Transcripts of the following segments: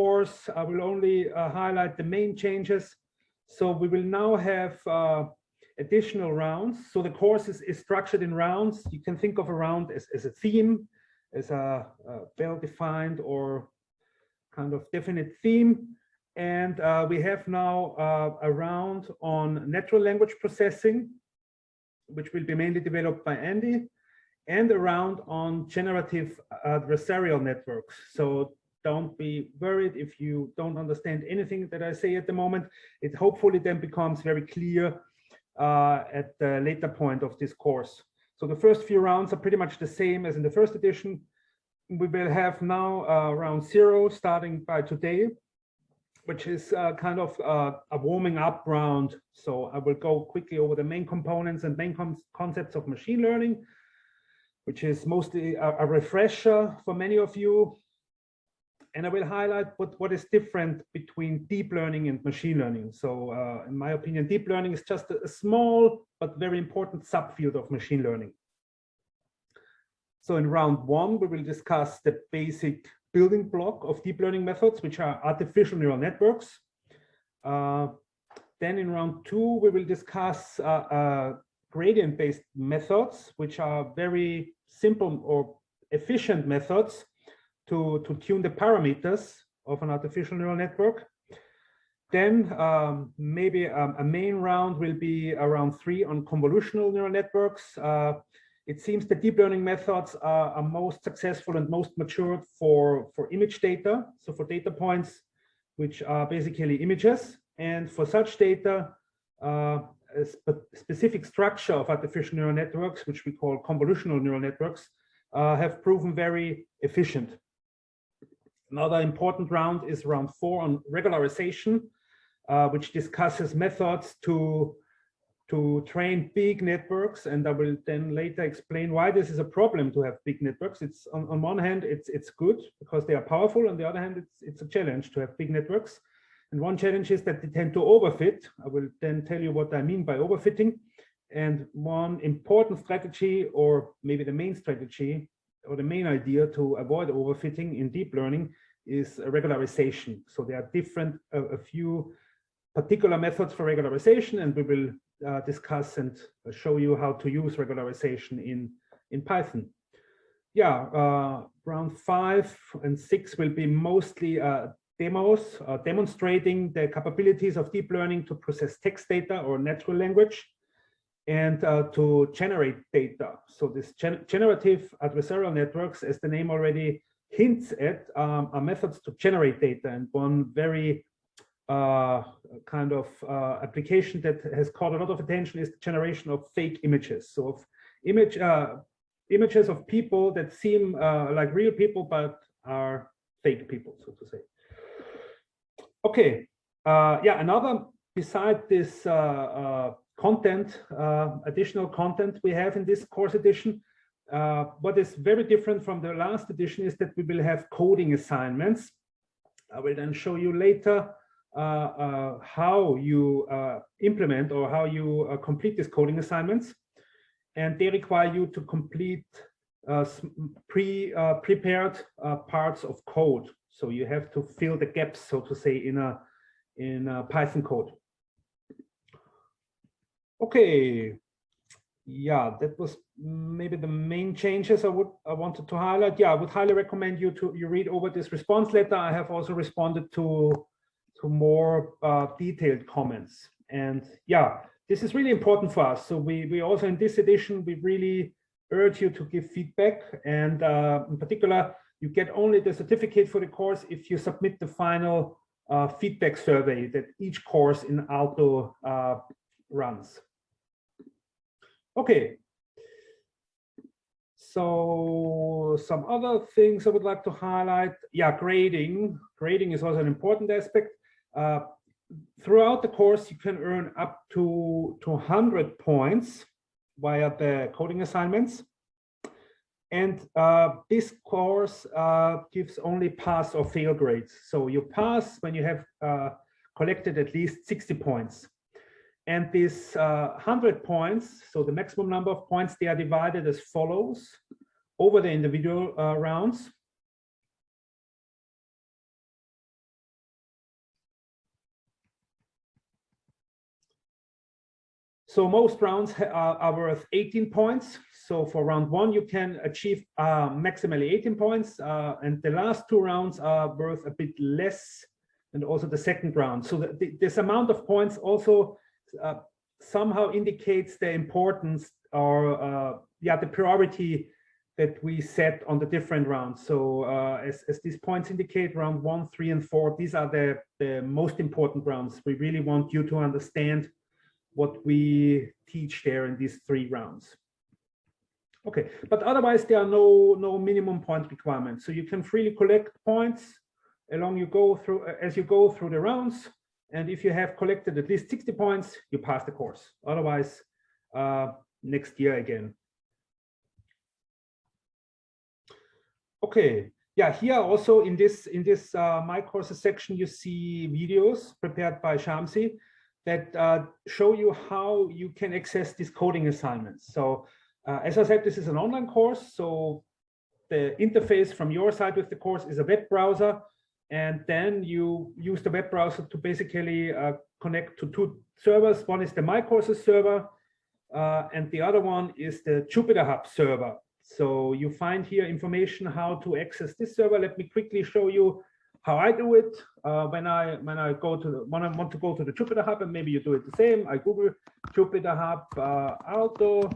course, I will only highlight the main changes. So we will now have additional rounds. So the course is structured in rounds. You can think of a round as a theme, as a well-defined or kind of definite theme. And we have now a round on natural language processing, which will be mainly developed by Andy, and a round on generative adversarial networks. So don't be worried if you don't understand anything that I say at the moment. It hopefully then becomes very clear at the later point of this course. So the first few rounds are pretty much the same as in the first edition. We will have now round 0 starting by today, which is kind of a warming up round. So I will go quickly over the main components and main concepts of machine learning, which is mostly a refresher for many of you. And I will highlight what is different between deep learning and machine learning. So in my opinion, deep learning is just a small but very important subfield of machine learning. So in round 1, we will discuss the basic building block of deep learning methods, which are artificial neural networks. Then in round 2, we will discuss gradient-based methods, which are very simple or efficient methods to tune the parameters of an artificial neural network. Then maybe a main round will be around 3 on convolutional neural networks. It seems the deep learning methods are most successful and most matured for image data. So for data points, which are basically images. And for such data, a specific structure of artificial neural networks, which we call convolutional neural networks, have proven very efficient. Another important round is round 4 on regularization, which discusses methods to train big networks, and I will then later explain why this is a problem to have big networks. It's on one hand, it's good because they are powerful. On the other hand, it's a challenge to have big networks. And one challenge is that they tend to overfit. I will then tell you what I mean by overfitting. And one important strategy, or maybe the main strategy, or the main idea to avoid overfitting in deep learning is regularization. So there are different, a few particular methods for regularization, and we will discuss and show you how to use regularization in Python. Yeah, round 5 and 6 will be mostly demos, demonstrating the capabilities of deep learning to process text data or natural language and to generate data. So this generative adversarial networks, as the name already hints at, are methods to generate data. And one very kind of application that has caught a lot of attention is the generation of fake images. So of images of people that seem like real people, but are fake people, so to say. Okay, yeah, another, beside this content, additional content we have in this course edition, what is very different from the last edition is that we will have coding assignments. I will then show you later how you implement or how you complete these coding assignments, and they require you to complete prepared parts of code. So you have to fill the gaps, so to say, in a Python code. Okay, yeah, that was maybe the main changes I wanted to highlight. Yeah, I would highly recommend you read over this response letter. I have also responded to more detailed comments. And yeah, this is really important for us. So we also, in this edition, we really urge you to give feedback. And in particular, you get only the certificate for the course if you submit the final feedback survey that each course in Aalto runs. Okay. So some other things I would like to highlight. Yeah, grading. Grading is also an important aspect. Throughout the course, you can earn up to 100 points via the coding assignments. And this course gives only pass or fail grades. So you pass when you have collected at least 60 points. And this 100 points, so the maximum number of points, they are divided as follows over the individual rounds. So most rounds are worth 18 points. So for round 1, you can achieve maximally 18 points. And the last 2 rounds are worth a bit less, and also the second round. So this amount of points also somehow indicates the importance, or the priority that we set on the different rounds. So as these points indicate, round 1, 3, and 4, these are the most important rounds. We really want you to understand what we teach there in these 3 rounds. Okay, but otherwise there are no minimum point requirements. So you can freely collect points as you go through the rounds. And if you have collected at least 60 points, you pass the course. Otherwise, next year again. Okay, yeah, here also in this My Courses section, you see videos prepared by Shamsi that show you how you can access these coding assignments. So as I said, this is an online course. So the interface from your side with the course is a web browser. And then you use the web browser to basically connect to 2 servers. One is the My Courses server, and the other one is the JupyterHub server. So you find here information how to access this server. Let me quickly show you how I do it when I want to go to the JupyterHub, and maybe you do it the same. I Google JupyterHub Alto,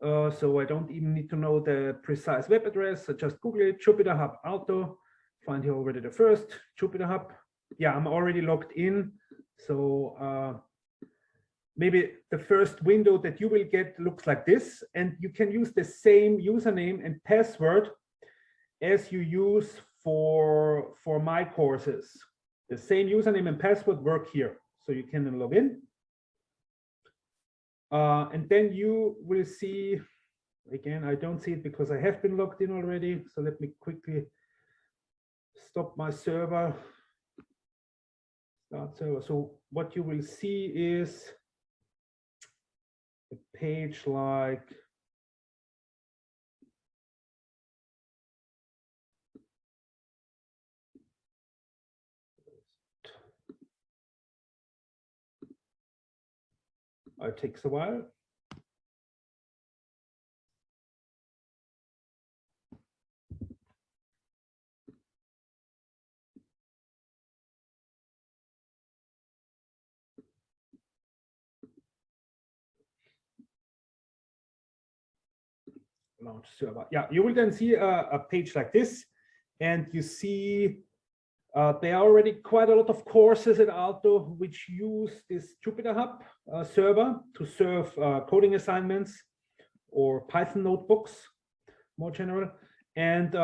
so I don't even need to know the precise web address. I just Google it, JupyterHub Alto. Find here already the first JupyterHub. Yeah, I'm already logged in. So maybe the first window that you will get looks like this, and you can use the same username and password as you use for My Courses. The same username and password work here. So you can log in. And then you will see, again, I don't see it because I have been logged in already. So let me quickly stop my server. Start server. So what you will see is a page like it takes a while. Launch server. Yeah, you will then see a page like this, and you see there are already quite a lot of courses at Alto which use this JupyterHub server to serve coding assignments or Python notebooks, more general. And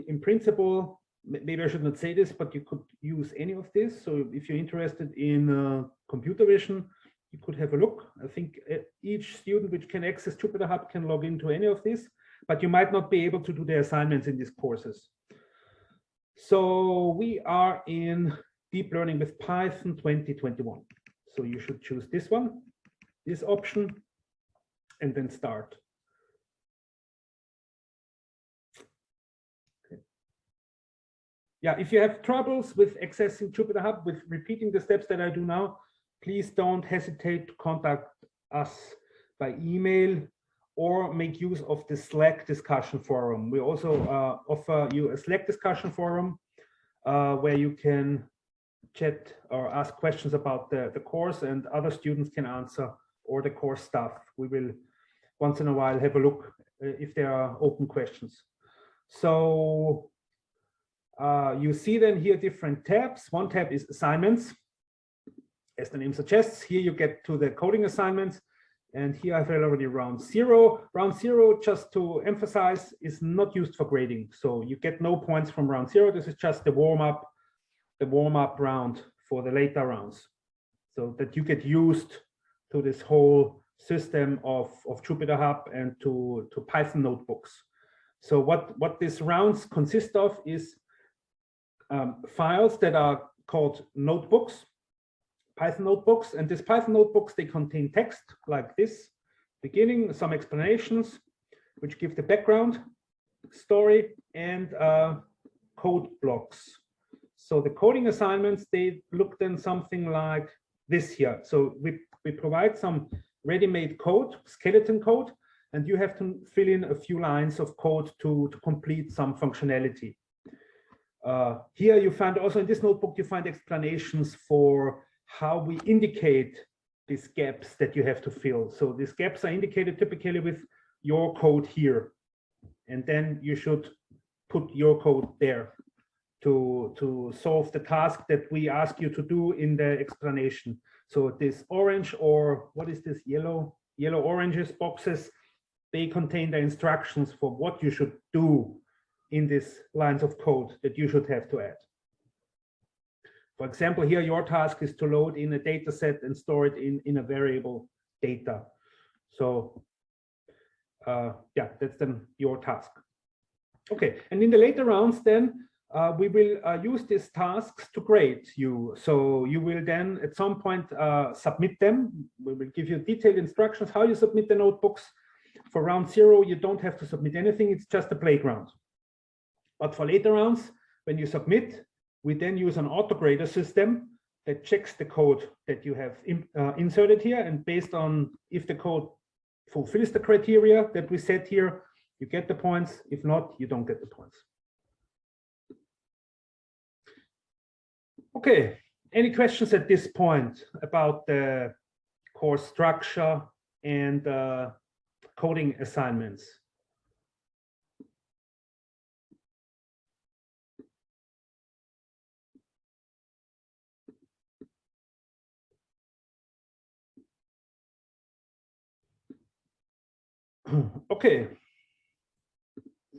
in principle, maybe I should not say this, but you could use any of this. So if you're interested in computer vision, you could have a look. I think each student which can access JupyterHub can log into any of this, but you might not be able to do the assignments in these courses. So we are in Deep Learning with Python 2021. So you should choose this one, this option, and then start. Okay. Yeah, if you have troubles with accessing JupyterHub, with repeating the steps that I do now, please don't hesitate to contact us by email or make use of the Slack discussion forum. We also offer you a Slack discussion forum where you can chat or ask questions about the course, and other students can answer, or the course staff. We will once in a while have a look if there are open questions. So you see then here different tabs. One tab is assignments. As the name suggests, here you get to the coding assignments. And here I've already round 0. Round 0, just to emphasize, is not used for grading. So you get no points from round 0. This is just the warm-up round for the later rounds, so that you get used to this whole system of JupyterHub and to Python notebooks. So what these rounds consist of is files that are called notebooks, Python notebooks, and these Python notebooks, they contain text like this, beginning, some explanations, which give the background story, and code blocks. So the coding assignments, they look then something like this here. So we provide some ready-made code, skeleton code, and you have to fill in a few lines of code to complete some functionality. Here you find also in this notebook, you find explanations for how we indicate these gaps that you have to fill. So these gaps are indicated typically with your code here. And then you should put your code there to solve the task that we ask you to do in the explanation. So this orange, or what is this, yellow oranges boxes, they contain the instructions for what you should do in these lines of code that you should have to add. For example, here your task is to load in a data set and store it in a variable data. So yeah, that's then your task. Okay, and in the later rounds then, we will use these tasks to grade you. So you will then at some point submit them. We will give you detailed instructions how you submit the notebooks. For round 0, you don't have to submit anything. It's just a playground. But for later rounds, when you submit, we then use an auto-grader system that checks the code that you have inserted here. And based on if the code fulfills the criteria that we set here, you get the points. If not, you don't get the points. Okay, any questions at this point about the course structure and coding assignments? Okay,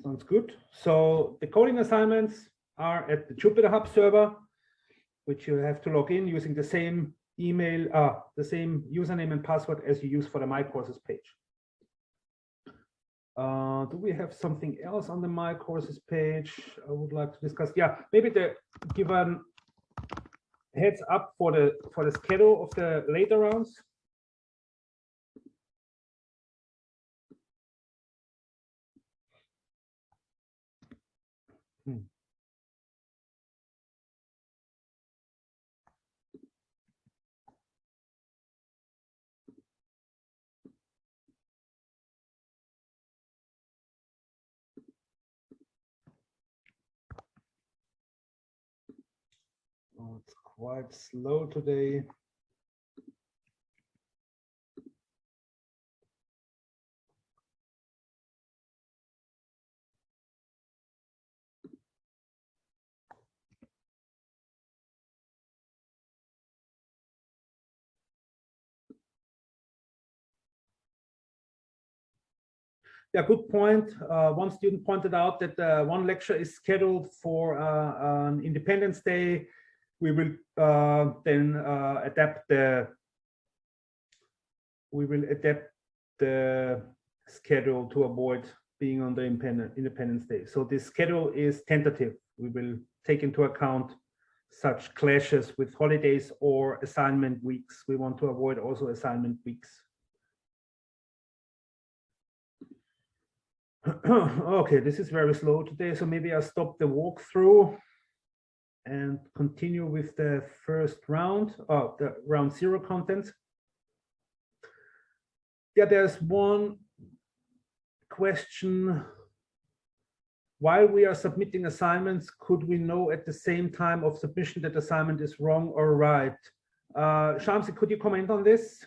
sounds good. So the coding assignments are at the JupyterHub server, which you have to log in using the same email, the same username and password as you use for the My Courses page. Do we have something else on the My Courses page I would like to discuss? Yeah, maybe to give a heads up for the schedule of the later rounds. Oh, it's quite slow today. Yeah, good point. One student pointed out that one lecture is scheduled for an Independence Day. We will then adapt the schedule to avoid being on the Independence Day. So this schedule is tentative. We will take into account such clashes with holidays or assignment weeks. We want to avoid also assignment weeks. Okay, this is very slow today, so maybe I'll stop the walkthrough and continue with the first round, the round 0 content. Yeah, there's one question. While we are submitting assignments, could we know at the same time of submission that assignment is wrong or right? Shamsi, could you comment on this?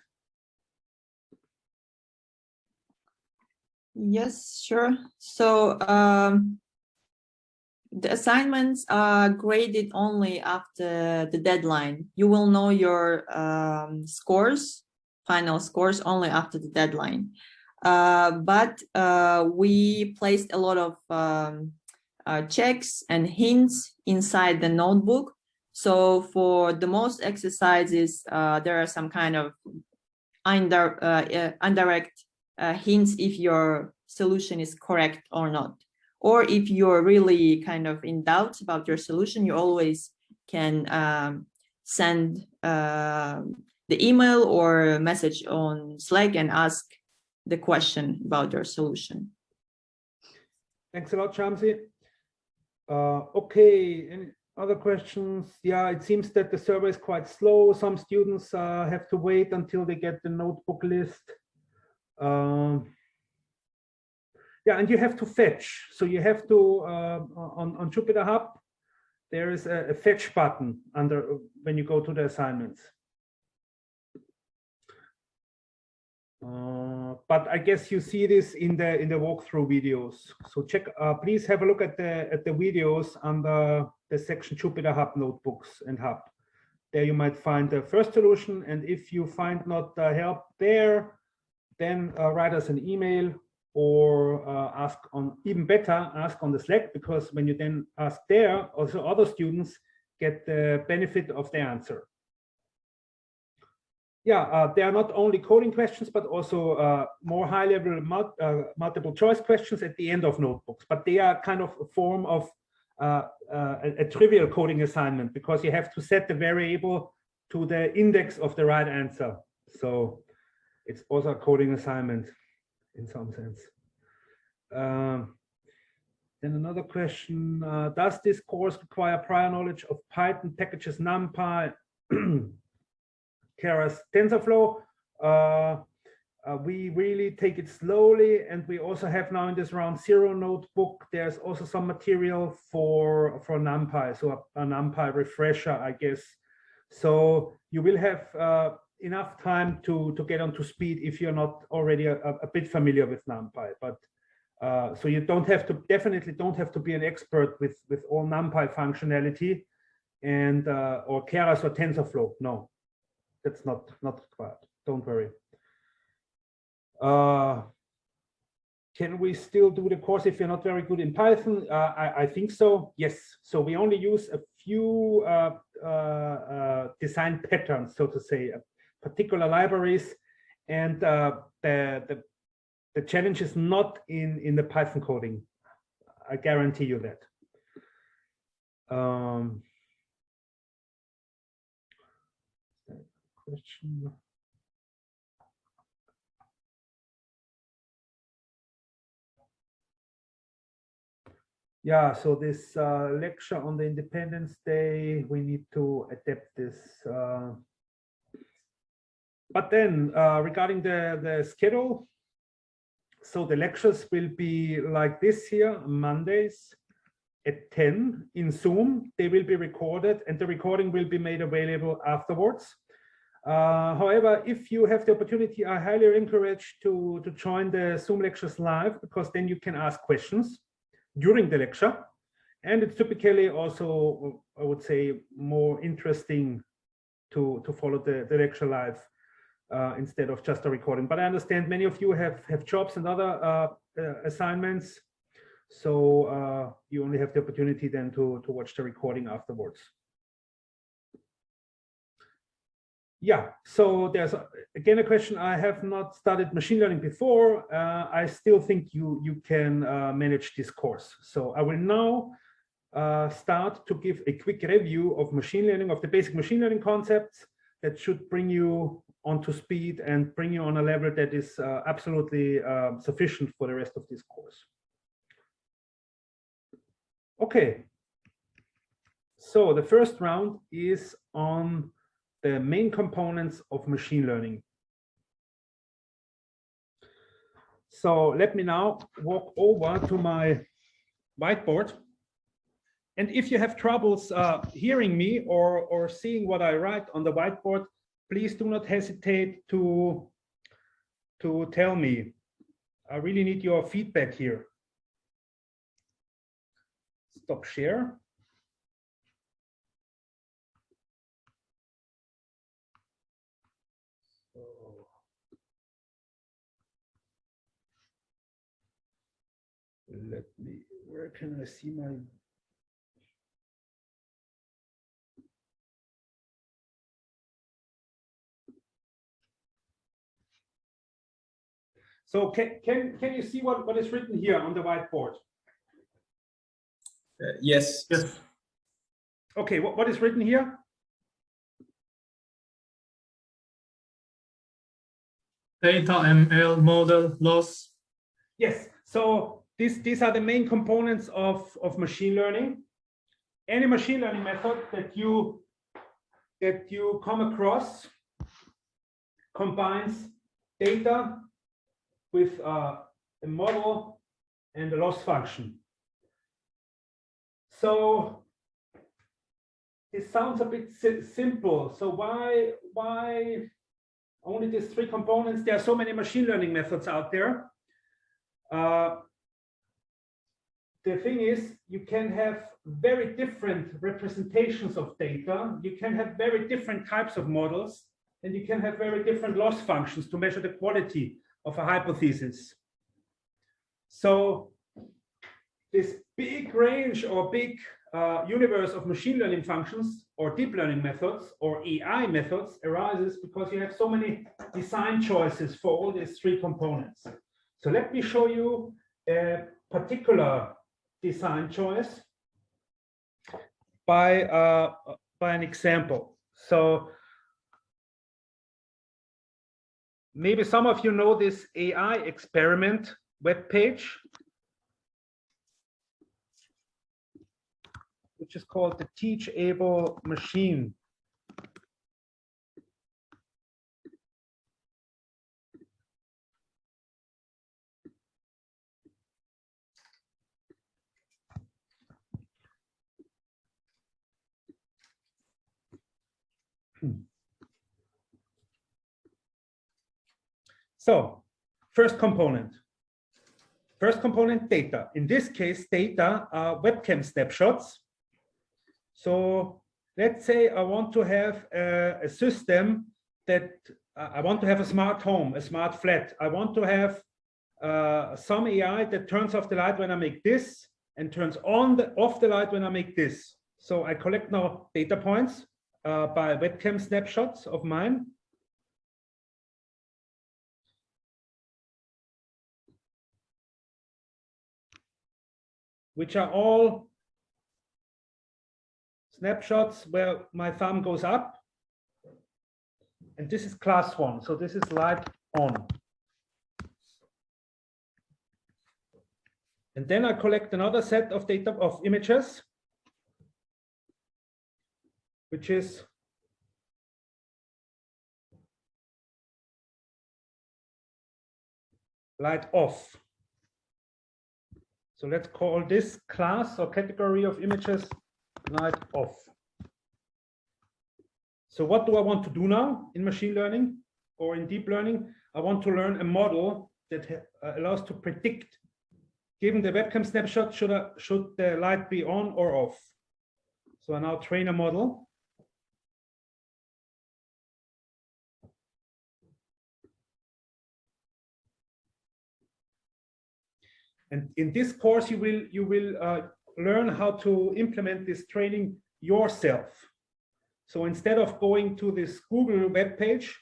Yes, sure. So the assignments are graded only after the deadline. You will know your scores, final scores, only after the deadline. But we placed a lot of checks and hints inside the notebook. So for the most exercises, there are some kind of indirect hints if your solution is correct or not. Or if you're really kind of in doubt about your solution, you always can send the email or message on Slack and ask the question about your solution. Thanks a lot, Shamsi. Okay, Other questions? Yeah, it seems that the server is quite slow. Some students have to wait until they get the notebook list. Yeah, and you have to fetch. So you have to, on JupyterHub, there is a fetch button under when you go to the assignments. But I guess you see this in the walkthrough videos. So check, please have a look at the videos under the section JupyterHub notebooks and hub. There you might find the first solution, and if you find not help there, then write us an email or ask on, even better, ask on the Slack, because when you then ask there, also other students get the benefit of the answer. Yeah, they are not only coding questions, but also more high-level multiple choice questions at the end of notebooks. But they are kind of a form of a trivial coding assignment, because you have to set the variable to the index of the right answer. So it's also a coding assignment in some sense. Then another question, does this course require prior knowledge of Python packages, NumPy, Keras, TensorFlow? We really take it slowly, and we also have now in this round 0 notebook, there's also some material for NumPy, so a NumPy refresher, I guess. So you will have enough time to get on to speed if you're not already a bit familiar with NumPy. But so you don't have to, definitely don't have to be an expert with all NumPy functionality and or Keras or TensorFlow. No, that's not required. Don't worry. Can we still do the course if you're not very good in Python? I think so, yes. So we only use a few design patterns, so to say, particular libraries, and the challenge is not in the Python coding. I guarantee you that. Question. Yeah, so this lecture on the Independence Day, we need to adapt this. But then regarding the schedule, so the lectures will be like this here, Mondays at 10 in Zoom. They will be recorded, and the recording will be made available afterwards. However, if you have the opportunity, I highly encourage to join the Zoom lectures live, because then you can ask questions during the lecture, and it's typically also, I would say, more interesting to follow the lecture live instead of just a recording. But I understand many of you have jobs and other assignments, so you only have the opportunity then to watch the recording afterwards. Yeah, so there's again a question. I have not studied machine learning before. I still think you can manage this course. So I will now start to give a quick review of machine learning, of the basic machine learning concepts that should bring you onto speed and bring you on a level that is absolutely sufficient for the rest of this course. Okay, so the first round is on the main components of machine learning. So let me now walk over to my whiteboard. And if you have troubles hearing me or seeing what I write on the whiteboard, please do not hesitate to tell me. I really need your feedback here. Stop share. Let me, where can I see my? So can you see what is written here on the whiteboard? Yes. Yes. Okay, what is written here? Data ML model loss. Yes. So these are the main components of machine learning. any machine learning method that you come across combines data with a model and a loss function. So this sounds a bit simple. So why only these three components? There are so many machine learning methods out there. The thing is, you can have very different representations of data. You can have very different types of models, and you can have very different loss functions to measure the quality of a hypothesis. So this big range or big universe of machine learning functions or deep learning methods or AI methods arises because you have so many design choices for all these three components. So let me show you a particular design choice by an example. So maybe some of you know this AI experiment web page, which is called the Teachable Machine. So first component, data. In this case, data are webcam snapshots. So let's say I want to have a system that I want to have a smart home, a smart flat. I want to have some AI that turns off the light when I make this and turns off the light when I make this. So I collect now data points by webcam snapshots of mine. Which are all snapshots where my thumb goes up. And this is class 1. So this is light on. And then I collect another set of data of images, which is light off. So let's call this class or category of images light off. So what do I want to do now in machine learning or in deep learning? I want to learn a model that allows to predict, given the webcam snapshot, should the light be on or off. So I now train a model. And in this course, you will learn how to implement this training yourself. So instead of going to this Google web page,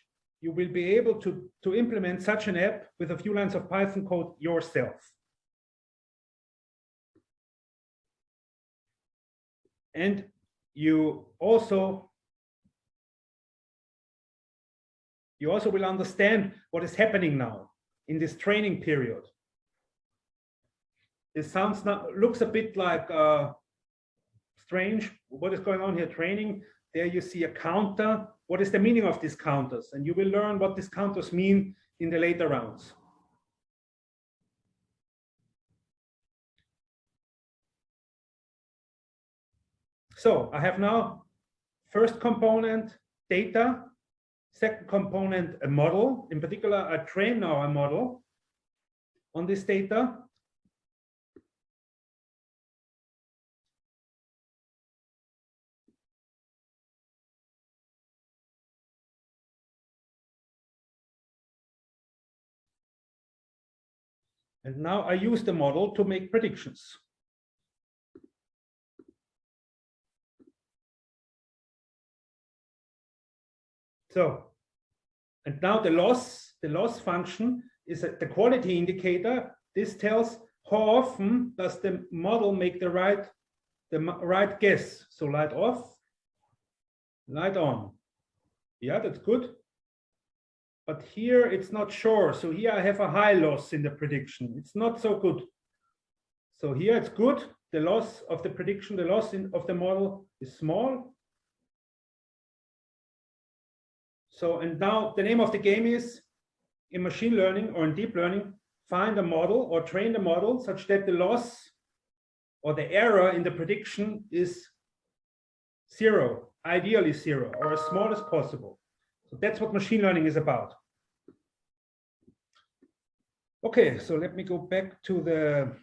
you will be able to implement such an app with a few lines of Python code yourself. And you also will understand what is happening now in this training period. This looks a bit like strange. What is going on here? Training. There you see a counter. What is the meaning of these counters? And you will learn what these counters mean in the later rounds. So I have now first component, data. Second component, a model. In particular, I train now a model on this data. And now I use the model to make predictions. So, and now the loss function is the quality indicator. This tells how often does the model make the right guess. So light off, light on. Yeah, that's good. But here it's not sure. So here I have a high loss in the prediction. It's not so good. So here it's good. the loss of the prediction, the loss of the model is small. So, and now the name of the game is, in machine learning or in deep learning, find a model or train the model such that the loss or the error in the prediction is zero, ideally zero, or as small as possible. So that's what machine learning is about. Okay, so let me go back to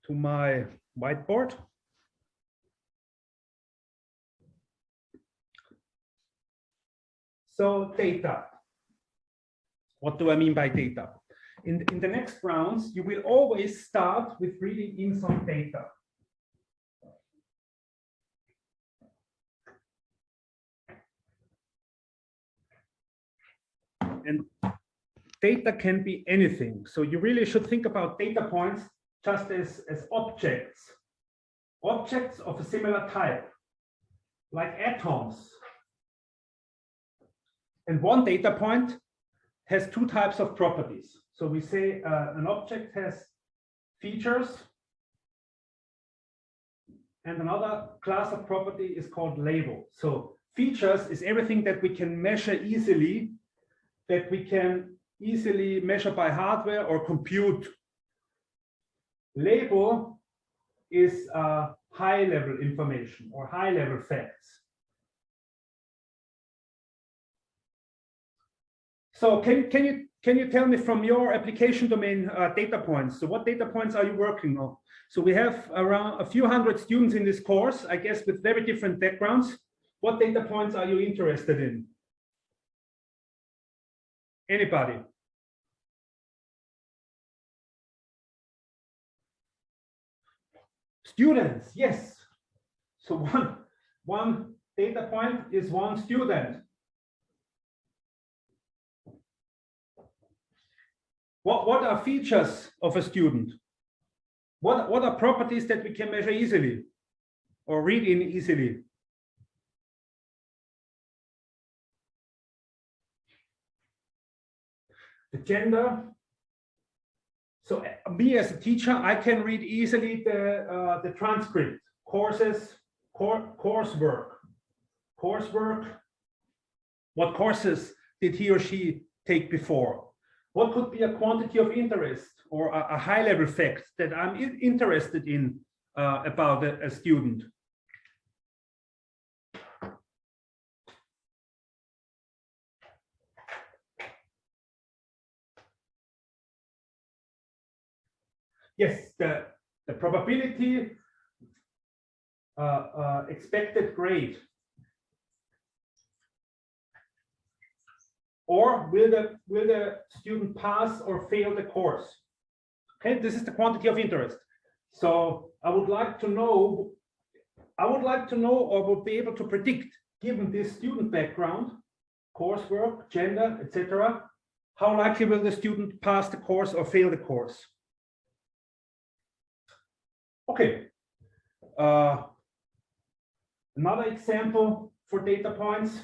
my whiteboard. So data. What do I mean by data? In the next rounds, you will always start with reading in some data. And data can be anything. So you really should think about data points just as objects. Objects of a similar type, like atoms. And one data point has two types of properties. So we say an object has features, and another class of property is called label. So features is everything that we can measure easily, that we can easily measure by hardware or compute. Label is high-level information or high-level facts. So can you tell me from your application domain data points? So what data points are you working on? So we have around a few hundred students in this course, I guess, with very different backgrounds. What data points are you interested in? Anybody? Students, yes. So one data point is one student. What are features of a student? What are properties that we can measure easily or read in easily? The gender. So me as a teacher, I can read easily the transcript, courses, coursework. What courses did he or she take before? What could be a quantity of interest or a high-level fact that I'm interested in about a student? Yes, the probability, expected grade. Or will the student pass or fail the course? Okay, this is the quantity of interest. So I would like to know or would be able to predict, given this student background, coursework, gender, etc., how likely will the student pass the course or fail the course? Okay. Another example for data points.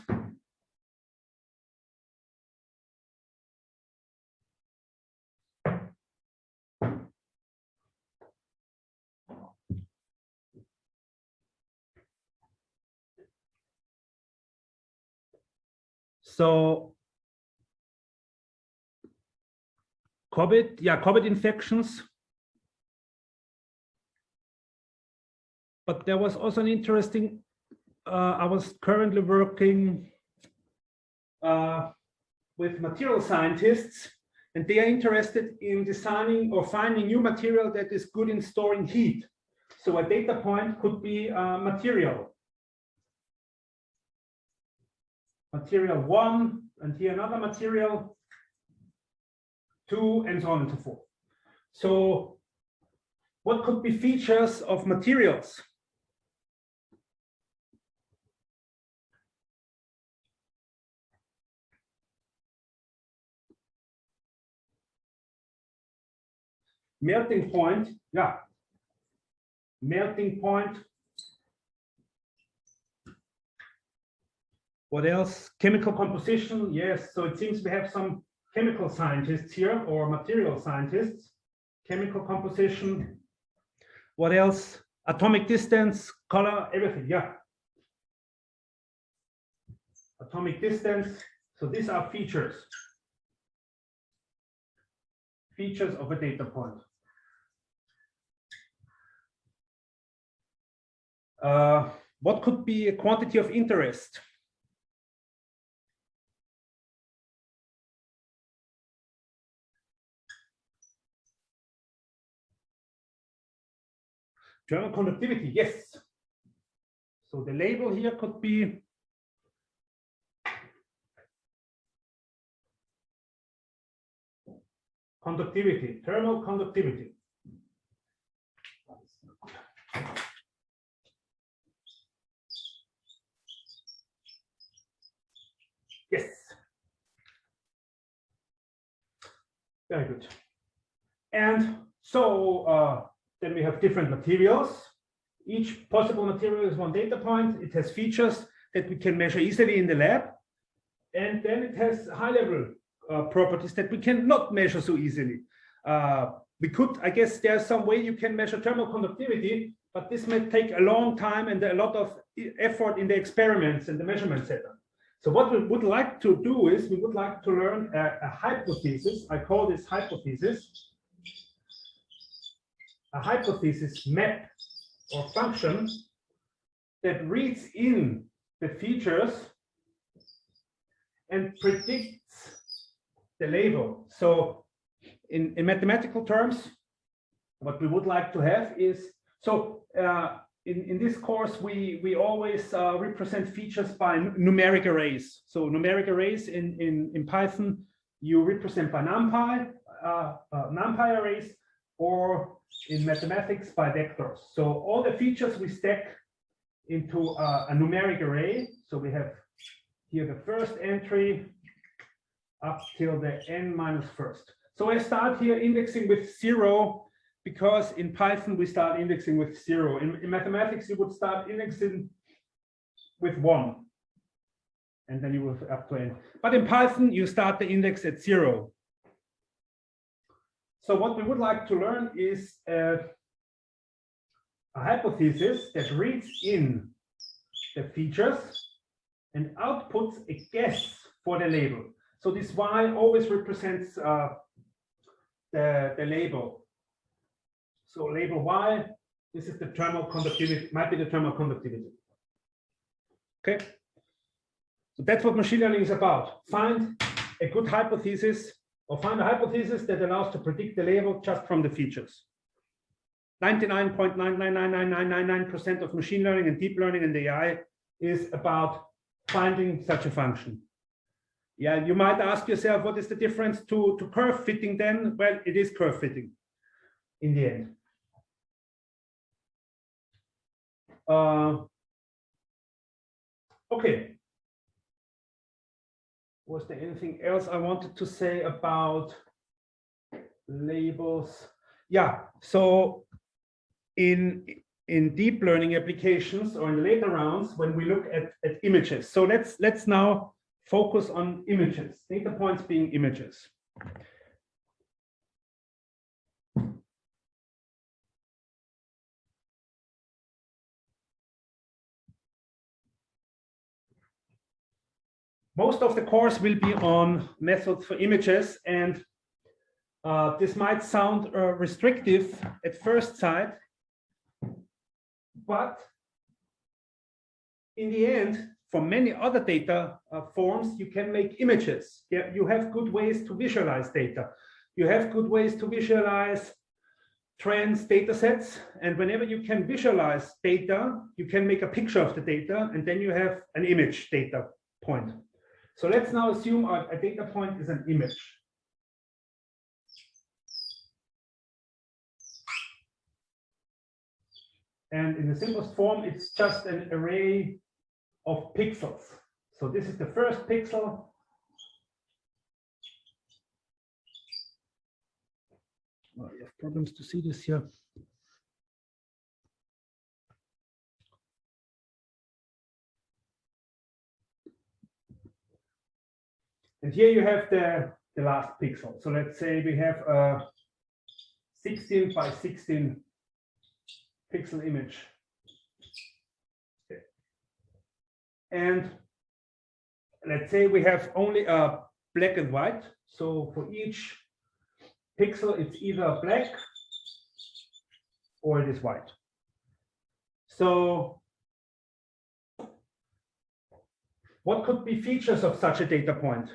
So COVID infections. But there was also an interesting, I was currently working with material scientists, and they are interested in designing or finding new material that is good in storing heat. So a data point could be material 1, and here another material 2, and so on and so forth. So what could be features of materials? Melting point, yeah. Melting point. What else? Chemical composition, yes. So it seems we have some chemical scientists here or material scientists. chemical composition. What else? Atomic distance, color, everything. Yeah. Atomic distance. So these are features. Features of a data point. What could be a quantity of interest? Thermal conductivity, yes. So the label here could be conductivity, thermal conductivity. Yes. Very good. And so then we have different materials. Each possible material is one data point. It has features that we can measure easily in the lab. And then it has high-level properties that we cannot measure so easily. We could, I guess there's some way you can measure thermal conductivity, but this may take a long time and a lot of effort in the experiments and the measurement setup. So what we would like to do is we would like to learn a hypothesis. I call this hypothesis. A hypothesis map or function that reads in the features and predicts the label. So in mathematical terms, what we would like to have is, so in this course, we always represent features by numeric arrays. So numeric arrays in Python, you represent by NumPy arrays, or in mathematics by vectors. So all the features we stack into a numeric array. So we have here the first entry up till the n minus first. So I start here indexing with 0 because in Python we start indexing with 0. In mathematics you would start indexing with 1 and then you will up to n. But in Python you start the index at 0. So what we would like to learn is a hypothesis that reads in the features and outputs a guess for the label. So this Y always represents the label. So label Y, this is the thermal conductivity, might be the thermal conductivity. Okay. So that's what machine learning is about. Find a good hypothesis, or find a hypothesis that allows to predict the label just from the features. 99.9999999% of machine learning and deep learning and AI is about finding such a function. Yeah, you might ask yourself, what is the difference to curve fitting then? Well, it is curve fitting in the end. Okay. Was there anything else I wanted to say about labels? Yeah, so in deep learning applications or in the later rounds, when we look at images. So let's now focus on images, data points being images. Most of the course will be on methods for images, and this might sound restrictive at first sight, but in the end, for many other data forms, you can make images. Yeah, you have good ways to visualize data. You have good ways to visualize trends, data sets, and whenever you can visualize data, you can make a picture of the data, and then you have an image data point. So let's now assume a data point is an image. And in the simplest form, it's just an array of pixels. So this is the first pixel. Oh, you have problems to see this here. And here you have the last pixel. So let's say we have a 16 by 16 pixel image. Okay. And let's say we have only a black and white. So for each pixel, it's either black or it is white. So what could be features of such a data point?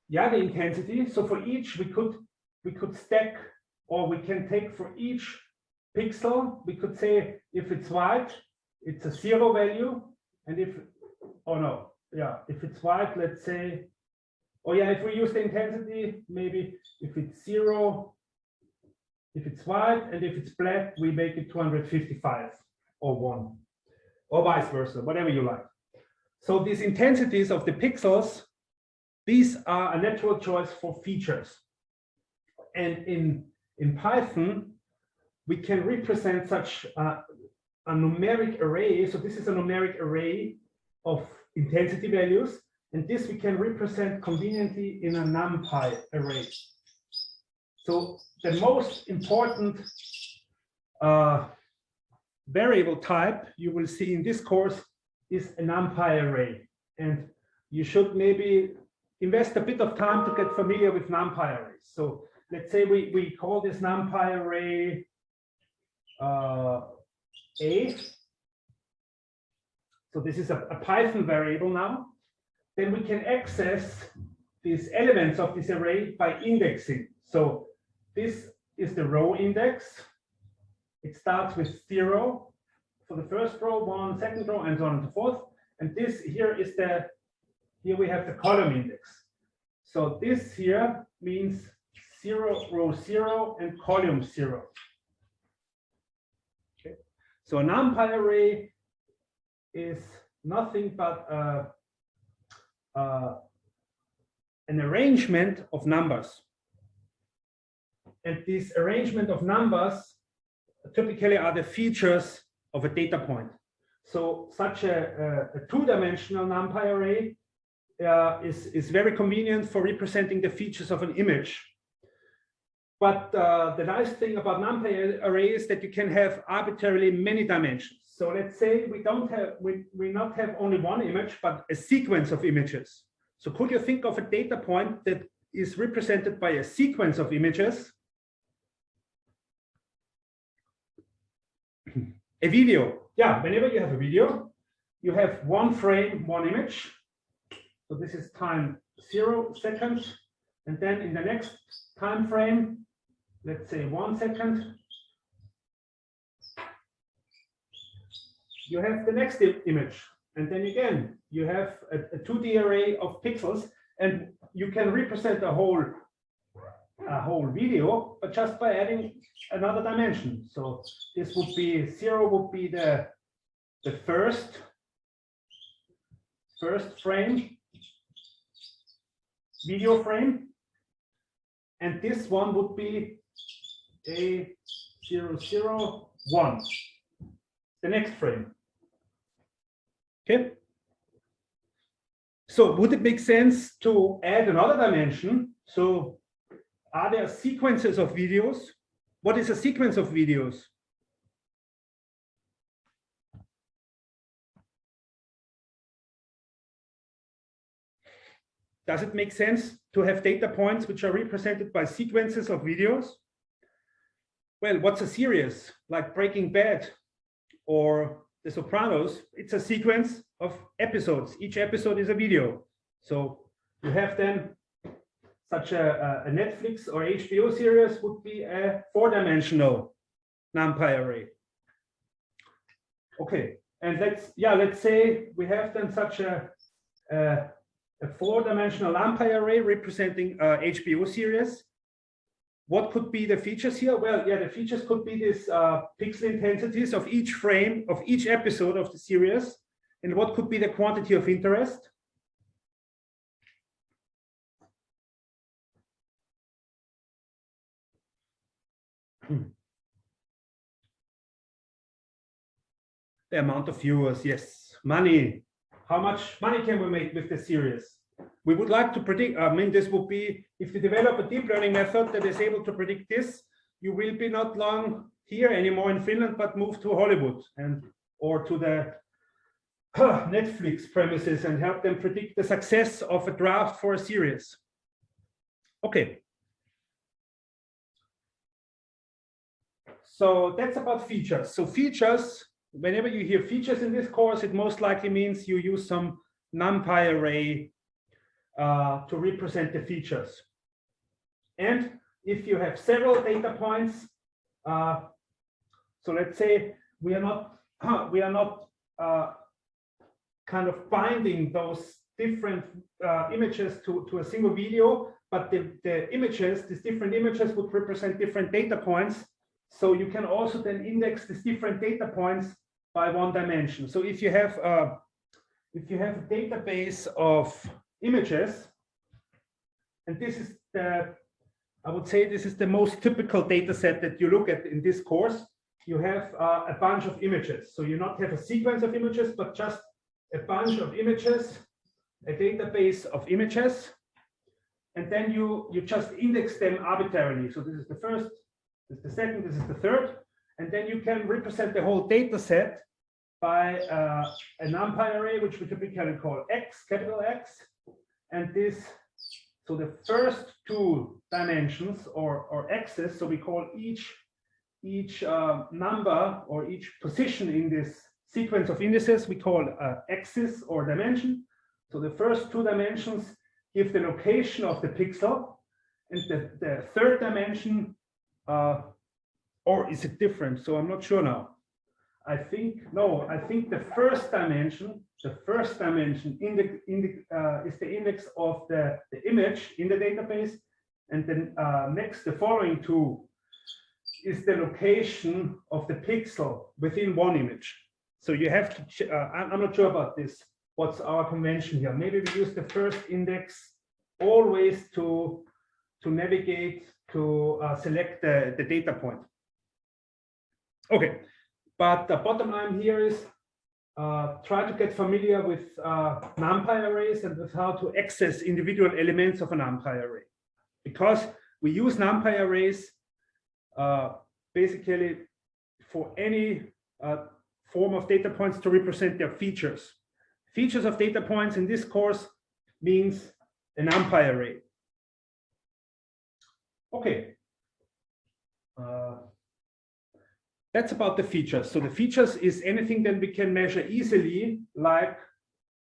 Yeah, the intensity. So for each, we could stack, or we can take for each pixel, we could say if it's white, it's a 0 value, and if, oh no, yeah, if it's white, let's say, oh yeah, if we use the intensity, maybe if it's 0, if it's white, and if it's black, we make it 255 or 1, or vice versa, whatever you like. So these intensities of the pixels, these are a natural choice for features. And in Python, we can represent such a numeric array. So this is a numeric array of intensity values. And this we can represent conveniently in a NumPy array. So the most important variable type you will see in this course is a NumPy array. And you should maybe invest a bit of time to get familiar with NumPy arrays. So let's say we call this NumPy array A. So this is a Python variable now. Then we can access these elements of this array by indexing. So this is the row index. It starts with 0 for the first row, 1 second row, and so on and so forth. And this here is here we have the column index. So this here means 0, row 0, and column 0. Okay. So a NumPy array is nothing but an arrangement of numbers. And this arrangement of numbers typically are the features of a data point. So such a two-dimensional NumPy array is very convenient for representing the features of an image. But the nice thing about NumPy array is that you can have arbitrarily many dimensions. So let's say we not have only one image, but a sequence of images. So could you think of a data point that is represented by a sequence of images? A video. Yeah, whenever you have a video, you have one frame, one image. So this is time 0 seconds. And then in the next time frame, let's say 1 second, you have the next image. And then again, you have a 2D array of pixels, and you can represent a whole video, but just by adding another dimension. So this would be 0 would be the first frame, video frame, and this one would be A001, the next frame. Okay. So would it make sense to add another dimension? So are there sequences of videos? What is a sequence of videos? Does it make sense to have data points which are represented by sequences of videos? Well, what's a series? Like Breaking Bad or The Sopranos, it's a sequence of episodes. Each episode is a video. So you have then such a Netflix or HBO series would be a 4-dimensional NumPy array. Okay, and let's say we have then such a 4-dimensional NumPy array representing HBO series. What could be the features here? Well, yeah, the features could be this pixel intensities of each frame of each episode of the series. And what could be the quantity of interest? The amount of viewers, yes. Money. How much money can we make with the series? We would like to predict, I mean, this would be, if you develop a deep learning method that is able to predict this, you will be not long here anymore in Finland, but move to Hollywood or to the Netflix premises and help them predict the success of a draft for a series. Okay. So that's about features. So features, whenever you hear features in this course, it most likely means you use some NumPy array to represent the features. And if you have several data points, so let's say we are not kind of binding those different images to a single video, but the images, these different images would represent different data points. So you can also then index these different data points by one dimension. So if you have a database of images, and this is I would say this is the most typical data set that you look at in this course. You have a bunch of images. So you not have a sequence of images, but just a bunch of images, a database of images, and then you just index them arbitrarily. So this is the first, this is the second, this is the third, and then you can represent the whole data set by a NumPy array, which we typically call X, capital X, and this. So the first two dimensions or axes, so we call each number or each position in this sequence of indices, we call axis or dimension. So the first two dimensions give the location of the pixel, and the third dimension, or is it different? So I'm not sure now. I think the first dimension is the index of the image in the database, and then the following two is the location of the pixel within one image. So you have to, I'm not sure about this. What's our convention here? Maybe we use the first index always to navigate to select the data point. Okay. But the bottom line here is try to get familiar with NumPy arrays and with how to access individual elements of a NumPy array. Because we use NumPy arrays basically for any form of data points to represent their features. Features of data points in this course means a NumPy array. Okay. That's about the features. So the features is anything that we can measure easily, like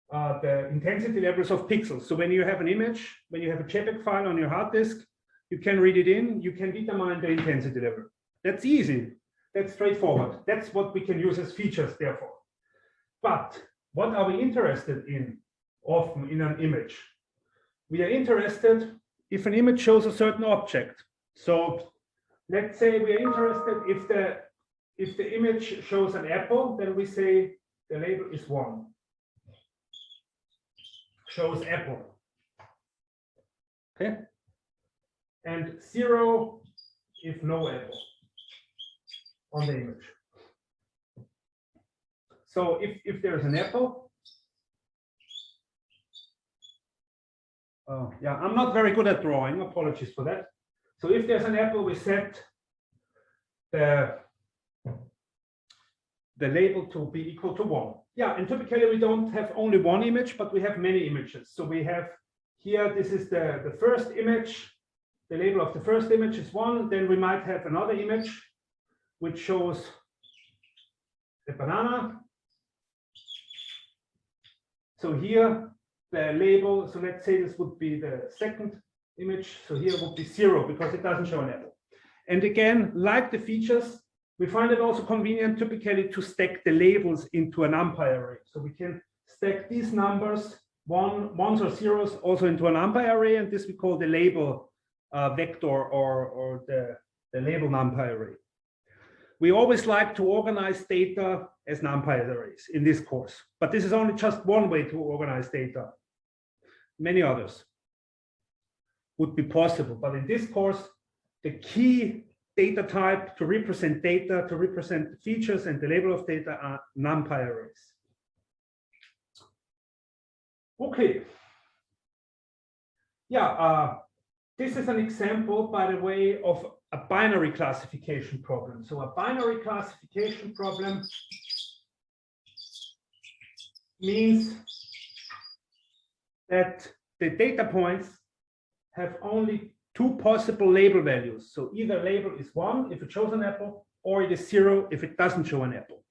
the intensity levels of pixels. So when you have an image, when you have a JPEG file on your hard disk, you can read it in, you can determine the intensity level. That's easy. That's straightforward. That's what we can use as features, therefore. But what are we interested in often in an image? We are interested if an image shows a certain object. So let's say we are interested if the image shows an apple, then we say the label is 1. Shows apple. Okay. And 0 if no apple on the image. So if there's an apple, yeah, I'm not very good at drawing, apologies for that. So if there's an apple, we set the label to be equal to 1. Yeah, and typically we don't have only one image, but we have many images. So we have here, this is the first image. The label of the first image is 1. Then we might have another image which shows the banana. So here the label, so let's say this would be the second image. So here would be 0 because it doesn't show an apple. And again, like the features, we find it also convenient typically to stack the labels into a NumPy array. So we can stack these numbers, ones or zeros, also into a NumPy array, and this we call the label vector or the label NumPy array. We always like to organize data as NumPy arrays in this course, but this is only just one way to organize data. Many others would be possible, but in this course, the key data type to represent data, to represent the features, and the label of data are NumPy arrays. Okay. Yeah, this is an example, by the way, of a binary classification problem. So a binary classification problem means that the data points have only two possible label values. So either label is 1 if it shows an apple, or it is 0 if it doesn't show an apple.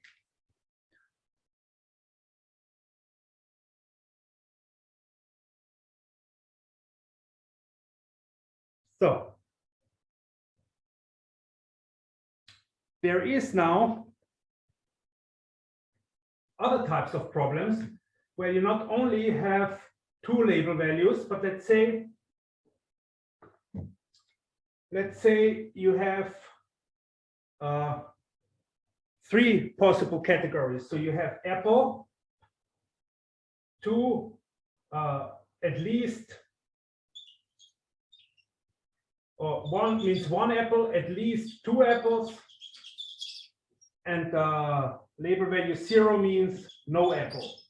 So there is now other types of problems where you not only have two label values, but let's say you have three possible categories. So you have apple, two, at least, or one means one apple, at least two apples, and label value 0 means no apple.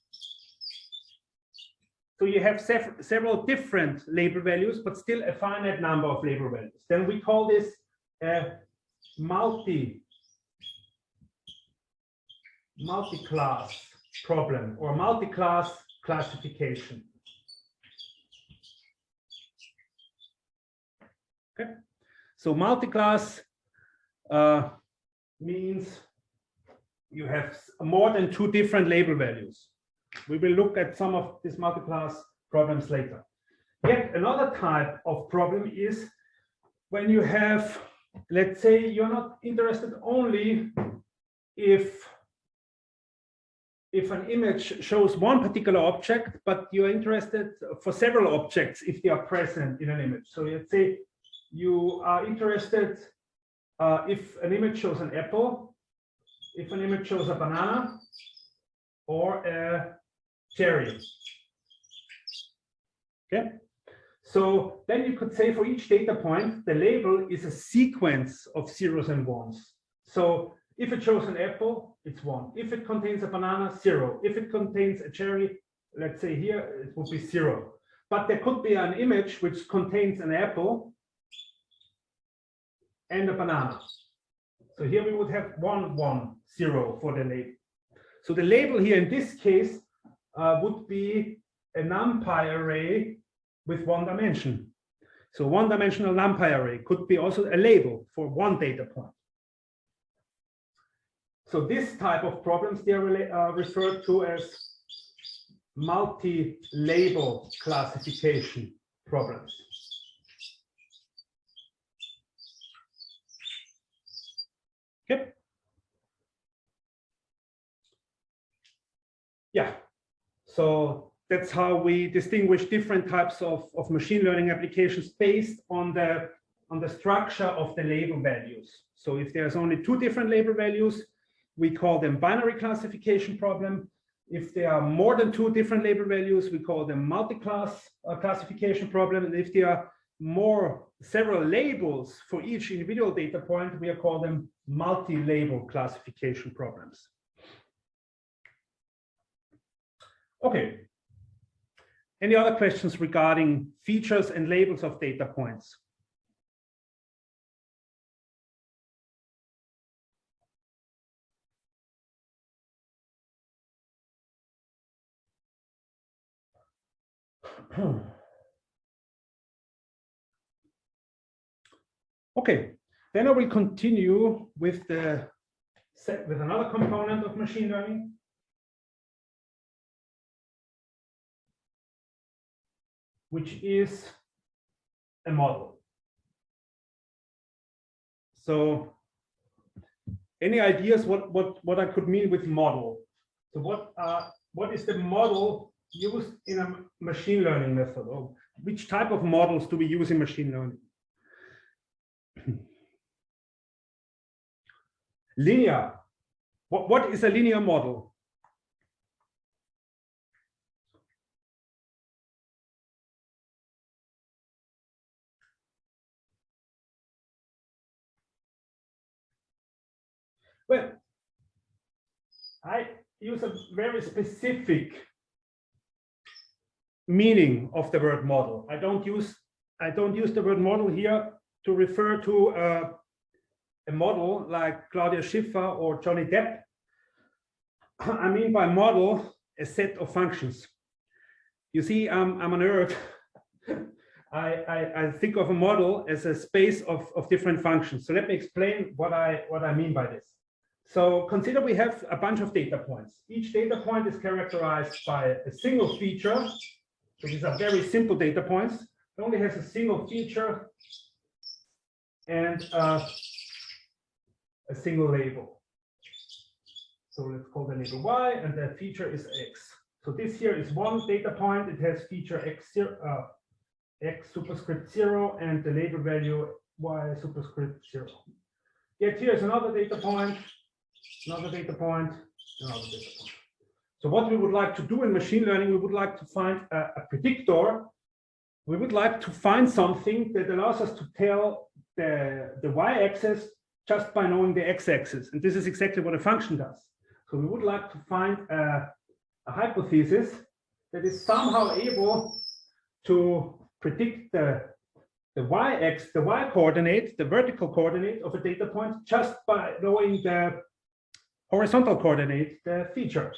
So you have several different label values, but still a finite number of label values. Then we call this a multi-class problem or multi-class classification. Okay, so multi-class means you have more than two different label values. We will look at some of these multi-class problems later. Yet another type of problem is when you have, let's say, you're not interested only if an image shows one particular object, but you're interested for several objects if they are present in an image. So let's say you are interested if an image shows an apple, if an image shows a banana, or a cherry. Okay, so then you could say for each data point, the label is a sequence of zeros and ones. So if it shows an apple, it's 1. If it contains a banana, 0. If it contains a cherry, let's say here, it would be 0. But there could be an image which contains an apple and a banana. So here we would have 1, 1, 0 for the label. So the label here in this case would be a NumPy array with one dimension. So one-dimensional NumPy array could be also a label for one data point. So this type of problems, they are referred to as multi-label classification problems. Okay. Yeah, so that's how we distinguish different types of machine learning applications based on the structure of the label values. So if there's only two different label values, we call them binary classification problem. If there are more than two different label values, we call them multi-class classification problem. And if there are several labels for each individual data point, we call them multi-label classification problems. Okay. Any other questions regarding features and labels of data points? Okay, then I will continue with another component of machine learning, which is a model. So, any ideas what I could mean with model? So, what is the model used in a machine learning method? Or which type of models do we use in machine learning? Linear. What is a linear model? Well, I use a very specific meaning of the word model. I don't use the word model here to refer to a model like Claudia Schiffer or Johnny Depp. I mean by model a set of functions. You see, I'm a nerd. I think of a model as a space of different functions. So let me explain what I mean by this. So consider we have a bunch of data points. Each data point is characterized by a single feature. So these are very simple data points. It only has a single feature and a single label. So let's call the label y, and the feature is x. So this here is one data point. It has feature x superscript 0 and the label value y superscript 0. Yet here is another data point, another data point, another data point. So what we would like to do in machine learning, we would like to find a predictor. We would like to find something that allows us to tell the y-axis just by knowing the x-axis. And this is exactly what a function does. So we would like to find a hypothesis that is somehow able to predict the y coordinate, the vertical coordinate of a data point just by knowing the horizontal coordinate, the feature.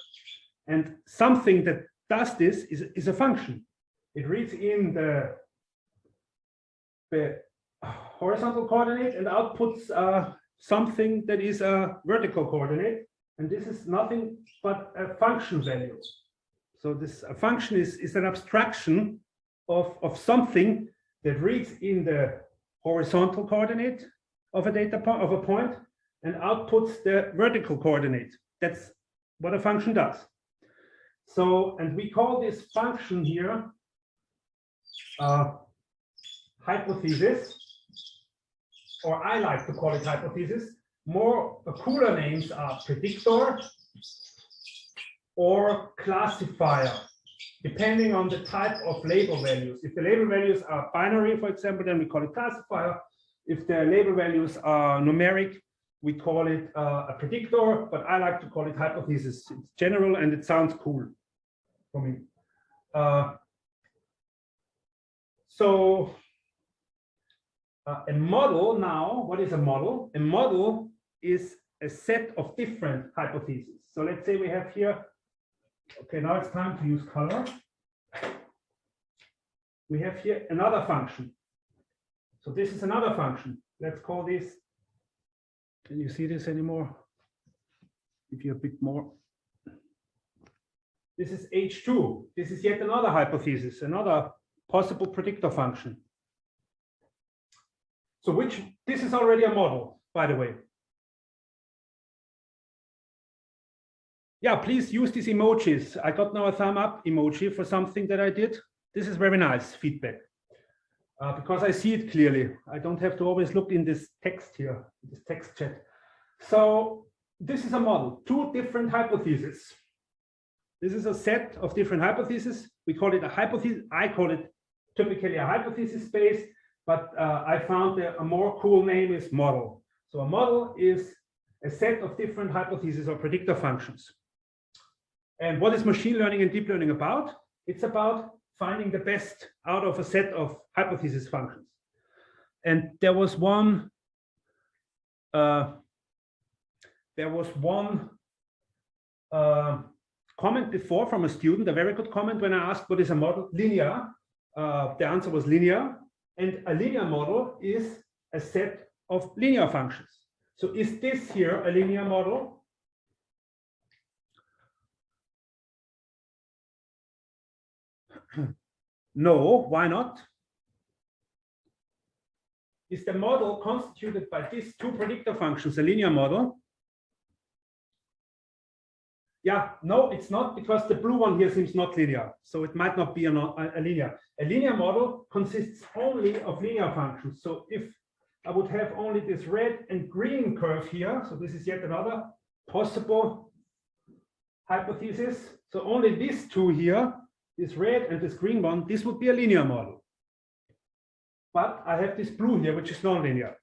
And something that does this is a function. It reads in the horizontal coordinate and outputs something that is a vertical coordinate. And this is nothing but a function value. So this a function is an abstraction of something that reads in the horizontal coordinate of a data point of a point and outputs the vertical coordinate. That's what a function does. So, and we call this function here hypothesis, or I like to call it hypothesis. More cooler names are predictor or classifier, depending on the type of label values. If the label values are binary, for example, then we call it classifier. If the label values are numeric, we call it a predictor, but I like to call it hypothesis. It's general and it sounds cool for me. A model now, what is a model? A model is a set of different hypotheses. So let's say we have here, okay, now it's time to use color. We have here another function. So this is another function. Let's call this, can you see this anymore? If you're a bit more. This is H2. This is yet another hypothesis, another possible predictor function. So this is already a model, by the way. Yeah, please use these emojis. I got now a thumb up emoji for something that I did. This is very nice feedback because I see it clearly. I don't have to always look in this text here, this text chat. So this is a model, two different hypotheses. This is a set of different hypotheses. We call it a hypothesis. I call it typically a hypothesis space, but I found that a more cool name is model. So a model is a set of different hypotheses or predictor functions. And what is machine learning and deep learning about? It's about finding the best out of a set of hypothesis functions. And there was one comment before from a student, a very good comment when I asked what is a model? Linear. The answer was linear. And a linear model is a set of linear functions. So is this here a linear model? No, why not? Is the model constituted by these two predictor functions a linear model? Yeah, no, it's not, because the blue one here seems not linear. So it might not be a linear. A linear model consists only of linear functions. So if I would have only this red and green curve here, so this is yet another possible hypothesis. So only these two here, this red and this green one, this would be a linear model. But I have this blue here, which is nonlinear.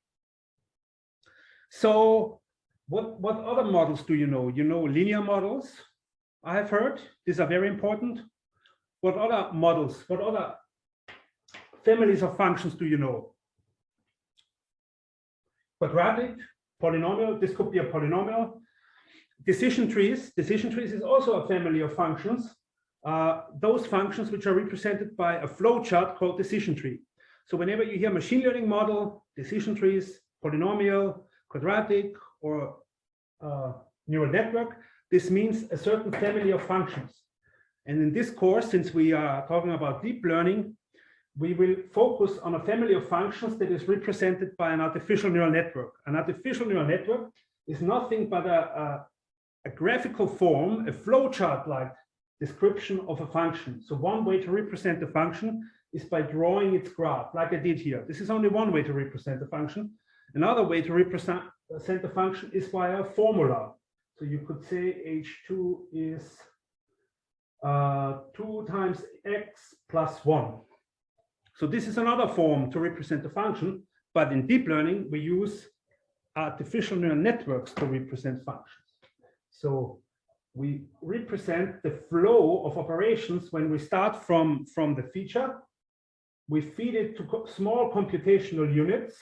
So What other models do you know? You know linear models, I have heard. These are very important. What other models, what other families of functions do you know? Quadratic, polynomial, this could be a polynomial. Decision trees is also a family of functions. Those functions which are represented by a flowchart called decision tree. So whenever you hear machine learning model, decision trees, polynomial, quadratic, or neural network, this means a certain family of functions. And in this course, since we are talking about deep learning, we will focus on a family of functions that is represented by an artificial neural network. An artificial neural network is nothing but a graphical form, a flowchart-like description of a function. So one way to represent the function is by drawing its graph, like I did here. This is only one way to represent the function. Another way to represent the function is via a formula. So you could say H2 is 2 times x plus 1. So this is another form to represent the function, but in deep learning, we use artificial neural networks to represent functions. So we represent the flow of operations when we start from the feature. We feed it to small computational units,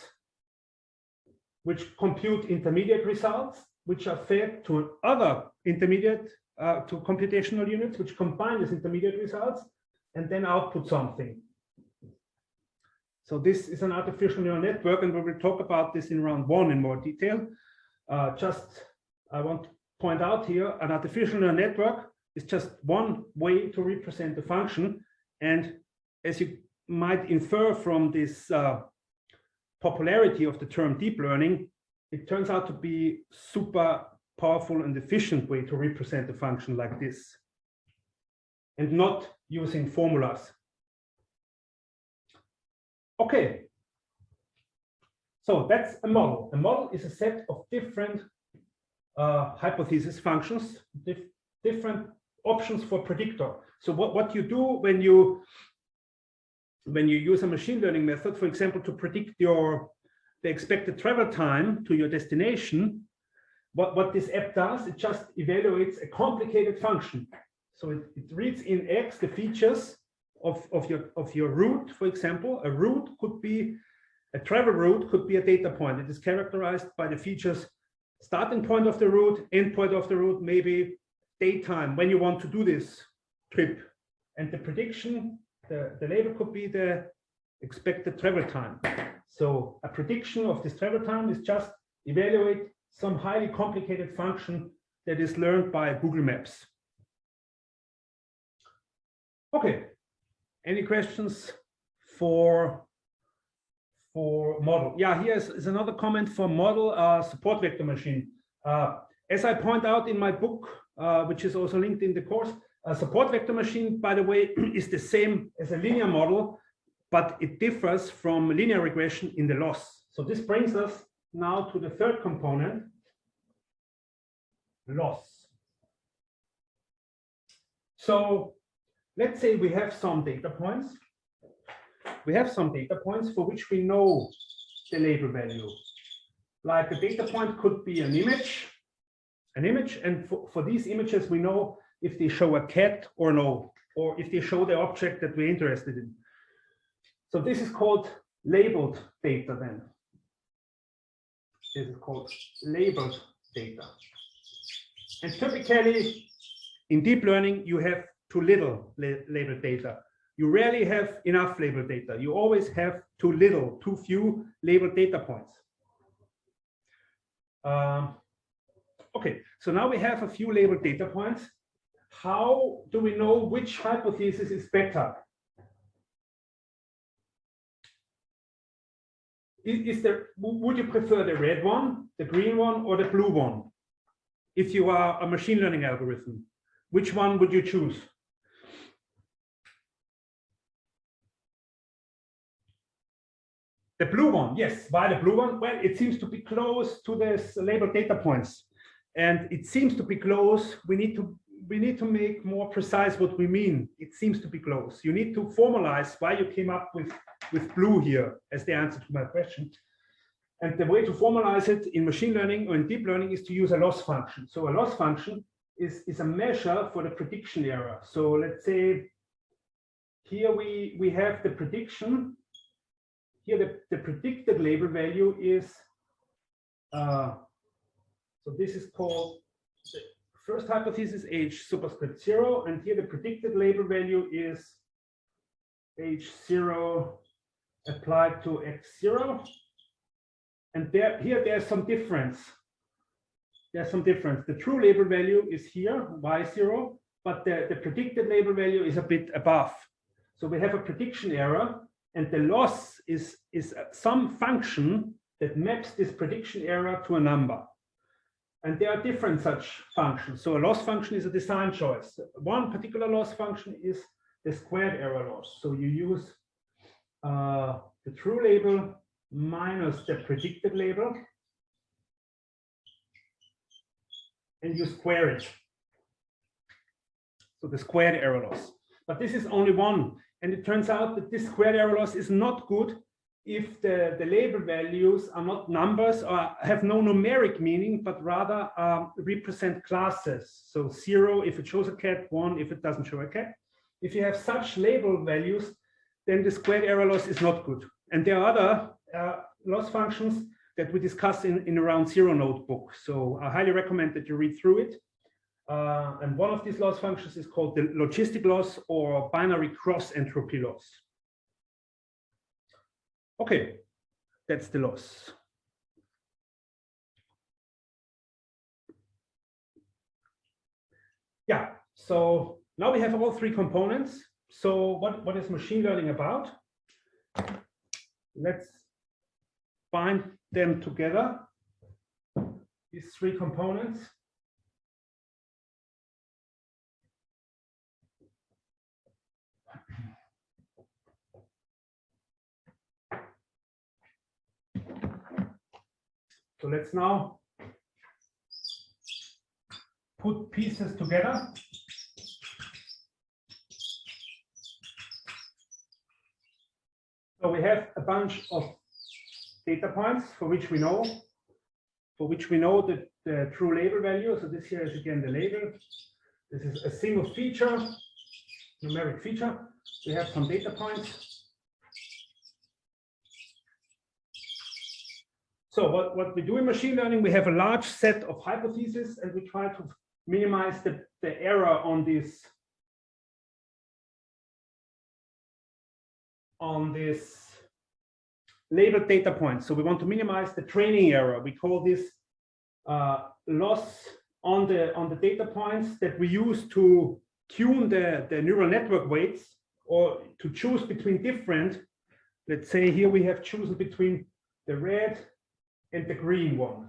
which compute intermediate results, which are fed to other intermediate, to computational units, which combine these intermediate results and then output something. So this is an artificial neural network, and we will talk about this in round 1 in more detail. I want to point out here, an artificial neural network is just one way to represent the function. And as you might infer from this popularity of the term deep learning, it turns out to be super powerful and efficient way to represent a function like this, and not using formulas. Okay, so that's a model. A model is a set of different hypothesis functions, different options for predictor. So what you do when you use a machine learning method, for example, to predict the expected travel time to your destination, what this app does, it just evaluates a complicated function. So it reads in X the features of your route. For example, a route could be a travel route, could be a data point. It is characterized by the features starting point of the route, end point of the route, maybe daytime when you want to do this trip, and the prediction, the label could be the expected travel time. So a prediction of this travel time is just evaluate some highly complicated function that is learned by Google Maps. Okay, any questions for model? Yeah, here is another comment for model support vector machine. As I point out in my book, which is also linked in the course, a support vector machine, by the way, is the same as a linear model, but it differs from linear regression in the loss. So this brings us now to the third component, loss. So let's say we have some data points. We have some data points for which we know the label value. Like a data point could be an image, and for these images we know if they show a cat or no, or if they show the object that we're interested in. So this is called labeled data then. This is called labeled data. And typically in deep learning you have too little labeled data. You rarely have enough labeled data. You always have too little, too few labeled data points. Okay, so now we have a few labeled data points. How do we know which hypothesis is better? Would you prefer the red one, the green one, or the blue one? If you are a machine learning algorithm, which one would you choose? The blue one, yes. Why the blue one? Well, it seems to be close to this labeled data points, and it seems to be close. We need to make more precise what we mean. It seems to be close. You need to formalize why you came up with blue here as the answer to my question. And the way to formalize it in machine learning or in deep learning is to use a loss function. So a loss function is a measure for the prediction error. So let's say here we have the prediction. Here the predicted label value is, so this is called the first hypothesis H superscript 0, and here the predicted label value is H0 applied to X0. And here there's some difference. There's some difference. The true label value is here, Y0, but the predicted label value is a bit above. So we have a prediction error, and the loss is some function that maps this prediction error to a number. And there are different such functions. So a loss function is a design choice. One particular loss function is the squared error loss. So you use the true label minus the predicted label, and you square it. So the squared error loss. But this is only one. And it turns out that this squared error loss is not good if the label values are not numbers or have no numeric meaning, but rather represent classes. So 0 if it shows a cat, 1 if it doesn't show a cat. If you have such label values, then the squared error loss is not good. And there are other loss functions that we discuss in around zero notebook. So I highly recommend that you read through it. And one of these loss functions is called the logistic loss or binary cross entropy loss. Okay, that's the loss. Yeah, so now we have all three components. So what is machine learning about? Let's bind them together, these three components. So let's now put pieces together. So we have a bunch of data points for which we know that the true label value. So this here is again the label. This is a single feature, numeric feature. We have some data points. So what we do in machine learning, we have a large set of hypotheses, and we try to minimize the error on this labeled data points. So we want to minimize the training error. We call this loss on the data points that we use to tune the neural network weights, or to choose between different. Let's say here we have chosen between the red and the green one.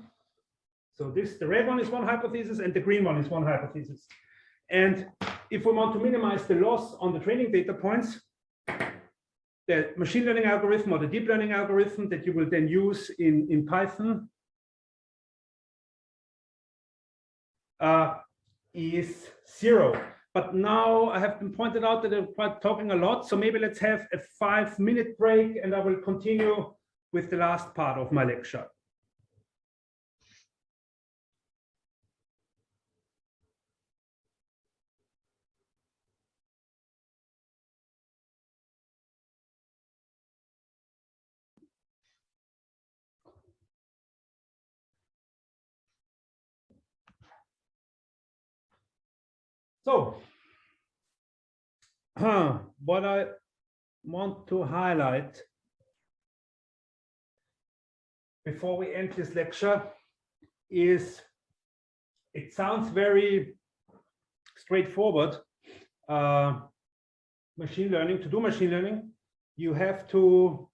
So the red one is one hypothesis and the green one is one hypothesis. And if we want to minimize the loss on the training data points, the machine learning algorithm or the deep learning algorithm that you will then use in Python is 0. But now I have been pointed out that I'm quite talking a lot. So maybe let's have a 5-minute break, and I will continue with the last part of my lecture. So, what I want to highlight before we end this lecture is, it sounds very straightforward. Machine learning, to do machine learning, you have to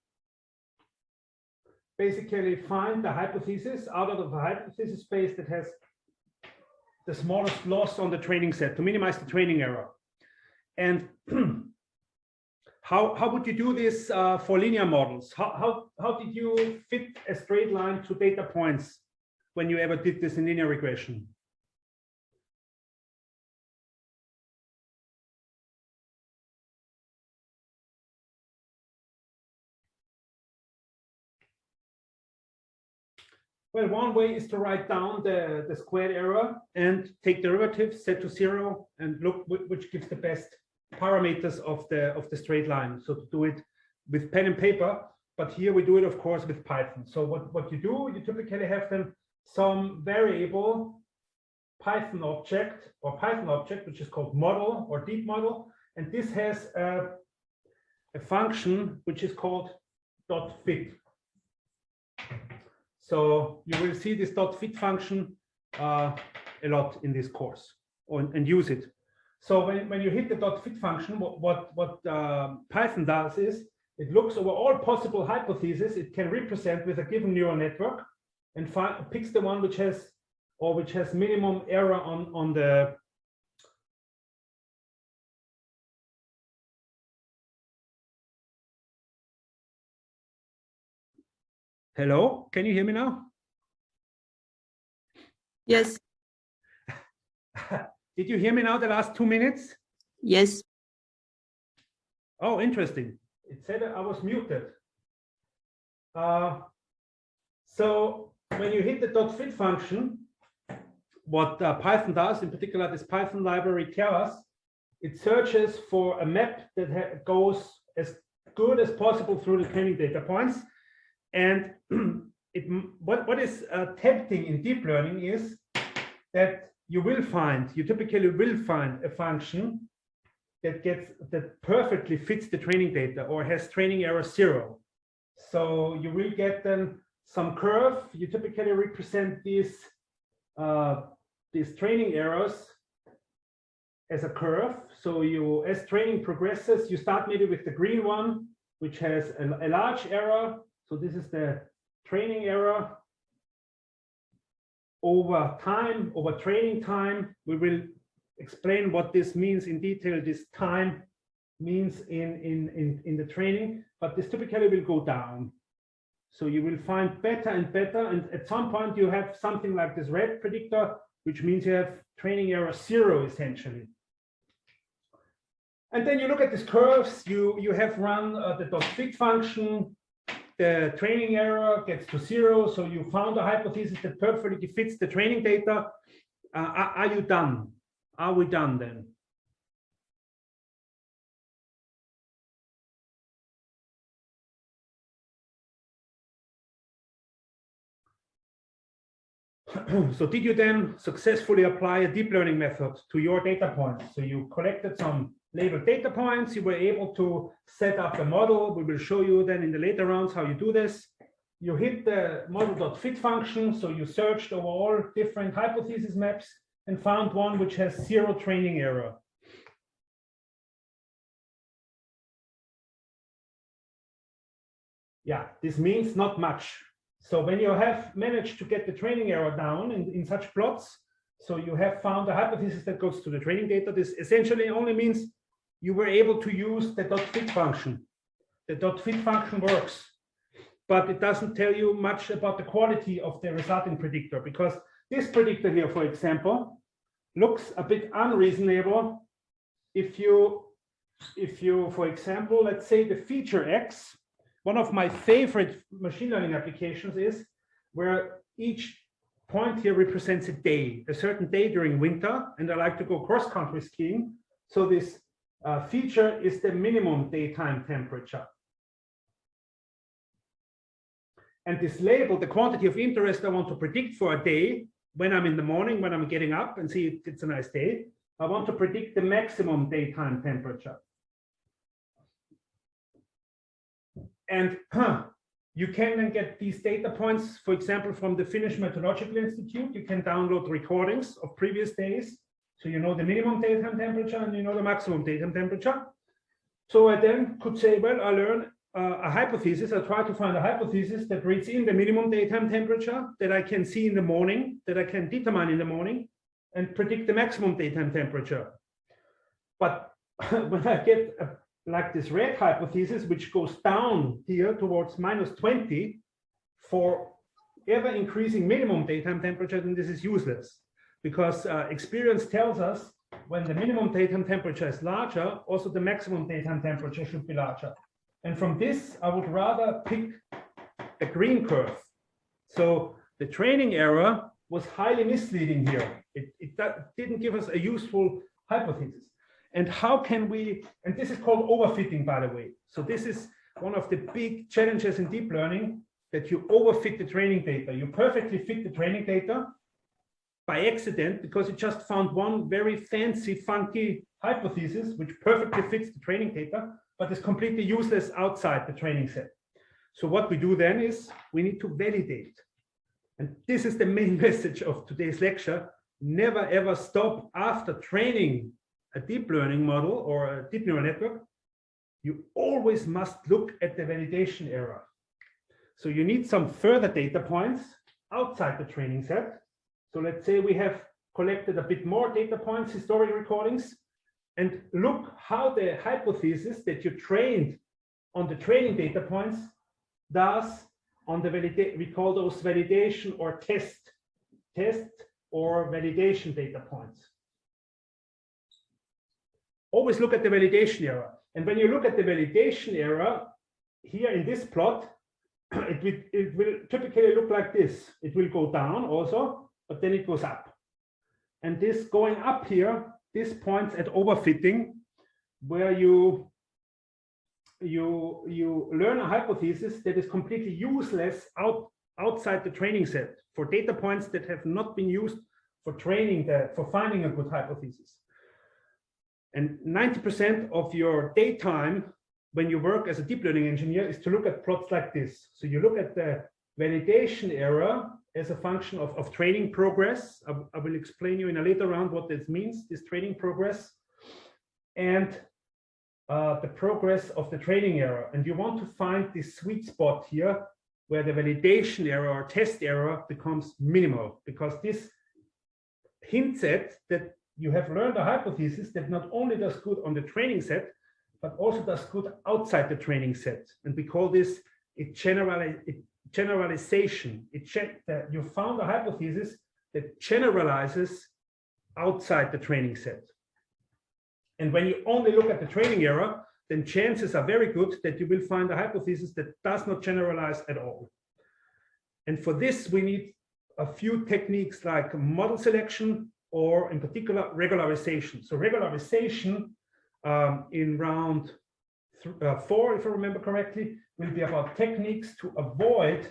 basically find the hypothesis out of the hypothesis space that has the smallest loss on the training set to minimize the training error. And how would you do this for linear models? How did you fit a straight line to data points when you ever did this in linear regression? Well, one way is to write down the squared error and take derivatives, set to 0, and look which gives the best parameters of the straight line. So to do it with pen and paper, but here we do it, of course, with Python. So what you do, you typically have then some variable Python object, which is called model or deep model, and this has a function which is called .fit. So you will see this .fit function a lot in this course, and use it. So when you hit the .fit function, what Python does is it looks over all possible hypotheses it can represent with a given neural network, and picks the one which has minimum error on the Hello, can you hear me now? Yes. Did you hear me now the last 2 minutes? Yes. Oh, interesting. It said I was muted. So when you hit the .fit function, what Python does, in particular this Python library tells us, it searches for a map that goes as good as possible through the training data points. And what is tempting in deep learning is that you typically will find a function that perfectly fits the training data or has training error 0. So you will get then some curve. You typically represent these training errors as a curve. So as training progresses, you start maybe with the green one, which has a large error. So this is the training error. Over time, over training time, we will explain what this means in detail. This time means in the training, but this typically will go down. So you will find better and better, and at some point you have something like this red predictor, which means you have training error 0 essentially. And then you look at these curves. You have run the .fit function. The training error gets to 0, so you found a hypothesis that perfectly fits the training data. Are you done? Are we done then? So did you then successfully apply a deep learning method to your data points? So you collected some labeled data points, you were able to set up a model. We will show you then in the later rounds how you do this. You hit the model.fit function, so you searched over all different hypothesis maps and found one which has 0 training error. Yeah, this means not much. So when you have managed to get the training error down in such plots, so you have found a hypothesis that goes to the training data, this essentially only means you were able to use the .fit function. The .fit function works, but it doesn't tell you much about the quality of the resulting predictor, because this predictor here, for example, looks a bit unreasonable. If you, for example, let's say the feature X, one of my favorite machine learning applications is where each point here represents a day, a certain day during winter, and I like to go cross-country skiing. So this feature is the minimum daytime temperature. And this label, the quantity of interest I want to predict for a day, when I'm in the morning, when I'm getting up and see it's a nice day, I want to predict the maximum daytime temperature. And you can then get these data points, for example, from the Finnish Meteorological Institute. You can download recordings of previous days. So you know the minimum daytime temperature and you know the maximum daytime temperature. So I then could say, well, I learn a hypothesis. I try to find a hypothesis that reads in the minimum daytime temperature that I can see in the morning, that I can determine in the morning, and predict the maximum daytime temperature. But when I get like this red hypothesis, which goes down here towards -20 for ever increasing minimum daytime temperature, then this is useless, because experience tells us when the minimum daytime temperature is larger, also the maximum daytime temperature should be larger. And from this, I would rather pick a green curve. So the training error was highly misleading here. It didn't give us a useful hypothesis. And how can we, and this is called overfitting, by the way. So this is one of the big challenges in deep learning, that you overfit the training data. You perfectly fit the training data by accident because it just found one very fancy, funky hypothesis, which perfectly fits the training data, but is completely useless outside the training set. So what we do then is we need to validate. And this is the main message of today's lecture. Never ever stop after training a deep learning model or a deep neural network. You always must look at the validation error. So you need some further data points outside the training set. So let's say we have collected a bit more data points, historic recordings, and look how the hypothesis that you trained on the training data points does on the validation. We call those validation or test or validation data points. Always look at the validation error. And when you look at the validation error here in this plot, it will typically look like this. It will go down also, but then it goes up. And this going up here, this points at overfitting, where you learn a hypothesis that is completely useless outside the training set for data points that have not been used for training for finding a good hypothesis. And 90% of your daytime when you work as a deep learning engineer is to look at plots like this. So you look at the validation error as a function of training progress. I will explain you in a later round what this means, this training progress, and the progress of the training error. And you want to find this sweet spot here where the validation error or test error becomes minimal, because this hints at that you have learned a hypothesis that not only does good on the training set, but also does good outside the training set. And we call this a generalization. You found a hypothesis that generalizes outside the training set. And when you only look at the training error, then chances are very good that you will find a hypothesis that does not generalize at all. And for this, we need a few techniques like model selection, or in particular, regularization. So regularization in round 4, if I remember correctly, will be about techniques to avoid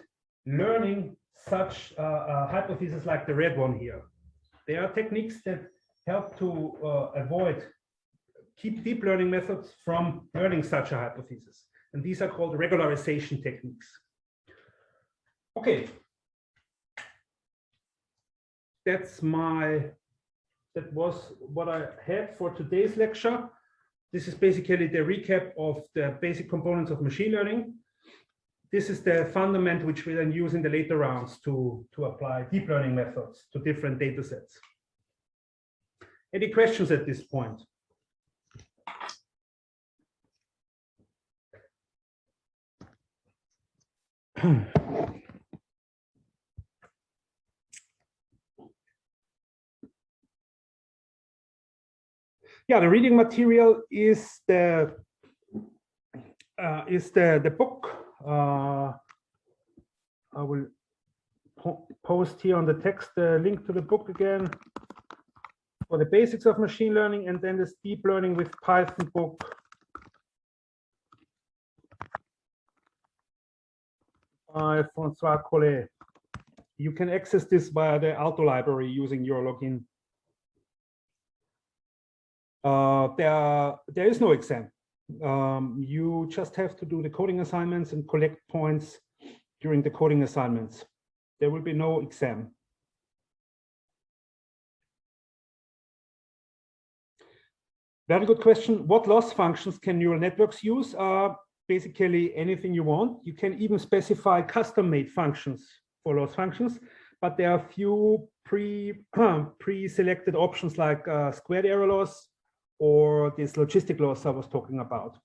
learning such hypotheses like the red one here. There are techniques that help to keep deep learning methods from learning such a hypothesis. And these are called regularization techniques. Okay. That was what I had for today's lecture. This is basically the recap of the basic components of machine learning. This is the fundament which we then use in the later rounds to apply deep learning methods to different data sets. Any questions at this point? Yeah, the reading material is the book. I will post here on the text the link to the book again for the basics of machine learning, and then this deep learning with Python book by François Collet. You can access this via the Auto library using your login. There is no exam. You just have to do the coding assignments and collect points during the coding assignments. There will be no exam. Very good question. What loss functions can neural networks use? Basically anything you want. You can even specify custom-made functions for loss functions, but there are few pre-selected options like squared error loss or this logistic loss I was talking about.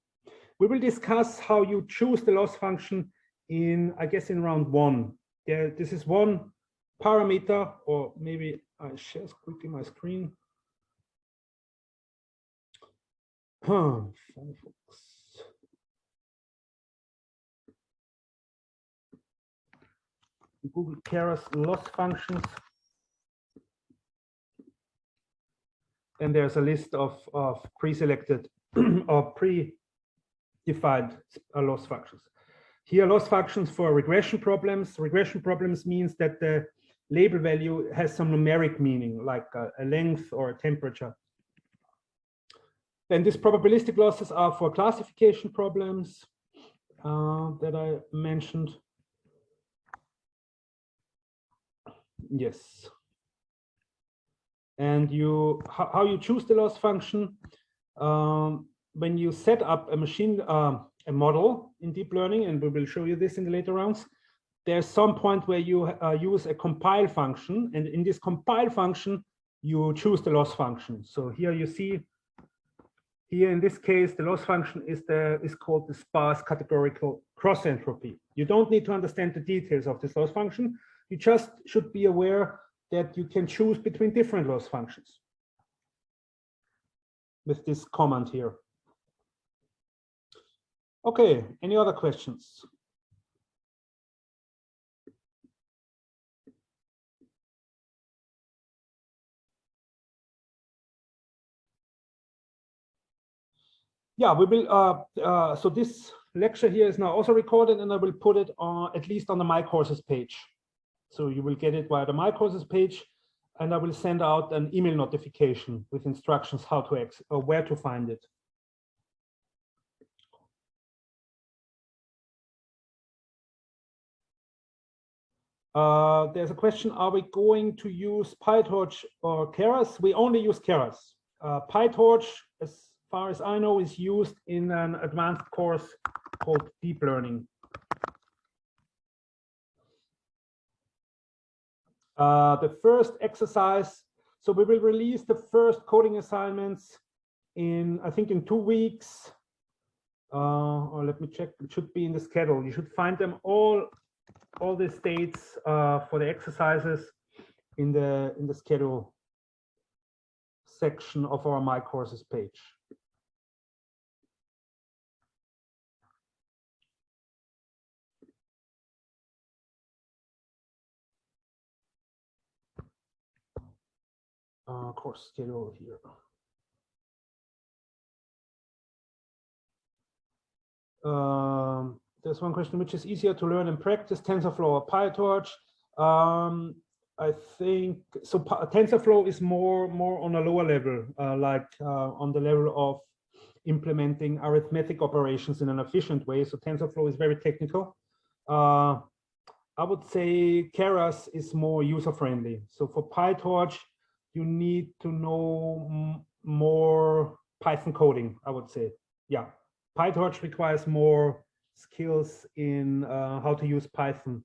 We will discuss how you choose the loss function in, I guess, in round 1. This is one parameter, or maybe I share quickly my screen. Google Keras loss functions. And there's a list of pre-selected or pre-defined loss functions. Here, loss functions for regression problems. Regression problems means that the label value has some numeric meaning, like a length or a temperature. Then these probabilistic losses are for classification problems that I mentioned. Yes. And how you choose the loss function, when you set up a machine, a model in deep learning, and we will show you this in the later rounds, there's some point where you use a compile function, and in this compile function, you choose the loss function. So here you see, here in this case, the loss function is called the sparse categorical cross entropy. You don't need to understand the details of this loss function. You just should be aware that you can choose between different loss functions with this command here. Okay, any other questions? Yeah, we will, so this lecture here is now also recorded, and I will put it on, at least on the My Courses page. So you will get it via the My Courses page, and I will send out an email notification with instructions how to or where to find it. There's a question, are we going to use PyTorch or Keras? We only use Keras. PyTorch, as far as I know, is used in an advanced course called Deep Learning. The first exercise, so we will release the first coding assignments in, I think, in 2 weeks. Or let me check, it should be in the schedule. You should find them all the dates for the exercises in the schedule section of our My Courses page. Course schedule here. There's one question, which is easier to learn and practice, TensorFlow or PyTorch? I think so. TensorFlow is more on a lower level, like on the level of implementing arithmetic operations in an efficient way. So TensorFlow is very technical. I would say Keras is more user-friendly. So for PyTorch, you need to know more Python coding, I would say. Yeah, PyTorch requires more skills in how to use Python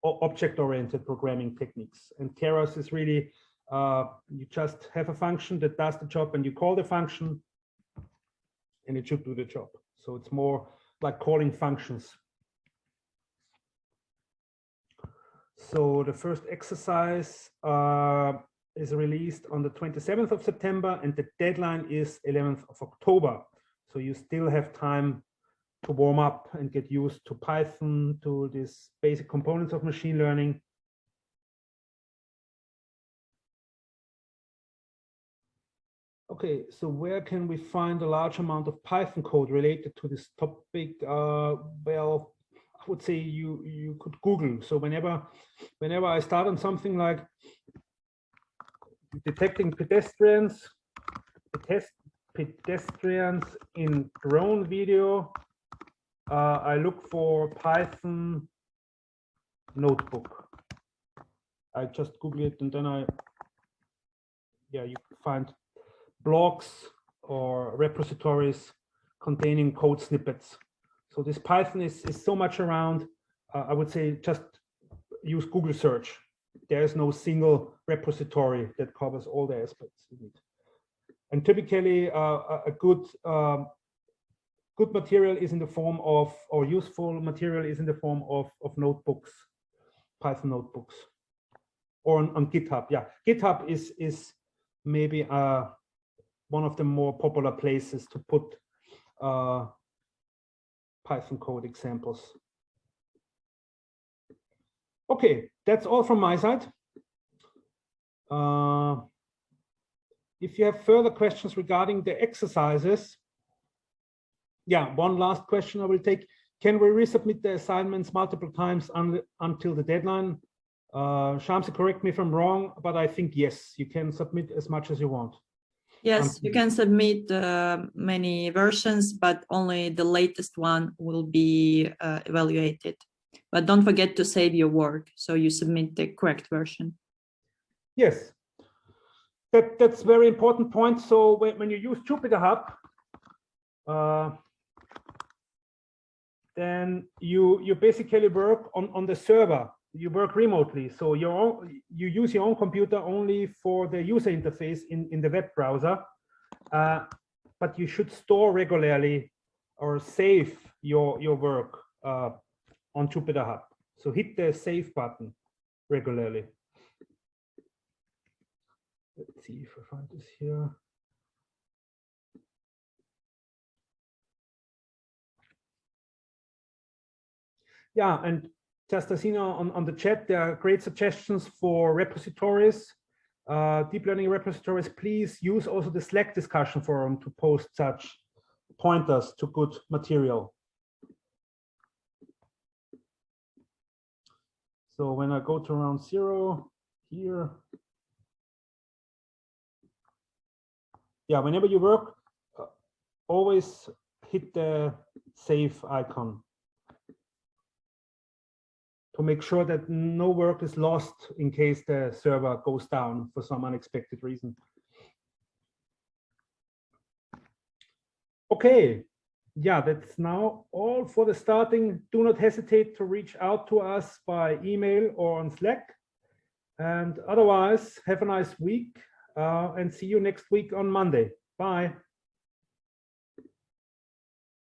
object-oriented programming techniques. And Keras is really, you just have a function that does the job, and you call the function, and it should do the job. So it's more like calling functions. So the first exercise is released on the 27th of September, and the deadline is 11th of October. So you still have time to warm up and get used to Python, to these basic components of machine learning. Okay, so where can we find a large amount of Python code related to this topic? Well, I would say you could Google. So whenever I start on something like detecting pedestrians in drone video, I look for Python notebook. I just Google it, and then you find blogs or repositories containing code snippets. So this Python is so much around. I would say just use Google search. There is no single repository that covers all the aspects you need. And typically, a good material is in the form of, or useful material is in the form of notebooks, Python notebooks, or on GitHub. Yeah, GitHub is maybe one of the more popular places to put Python code examples. Okay, that's all from my side. If you have further questions regarding the exercises, yeah, one last question I will take. Can we resubmit the assignments multiple times until the deadline? Shamsi, correct me if I'm wrong, but I think yes, you can submit as much as you want. Yes, you can submit many versions, but only the latest one will be evaluated. But don't forget to save your work, so you submit the correct version. Yes, that's very important point. So when you use JupyterHub, then you basically work on the server. You work remotely, so you use your own computer only for the user interface in the web browser, but you should store regularly or save your work on JupyterHub. So hit the save button regularly. Let's see if I find this here. Yeah, and just as you know, on the chat, there are great suggestions for repositories, deep learning repositories. Please use also the Slack discussion forum to post such pointers to good material. So when I go to round 0 here, yeah, whenever you work, always hit the save icon to make sure that no work is lost in case the server goes down for some unexpected reason. Okay, yeah, that's now all for the starting. Do not hesitate to reach out to us by email or on Slack. And otherwise, have a nice week and see you next week on Monday. Bye.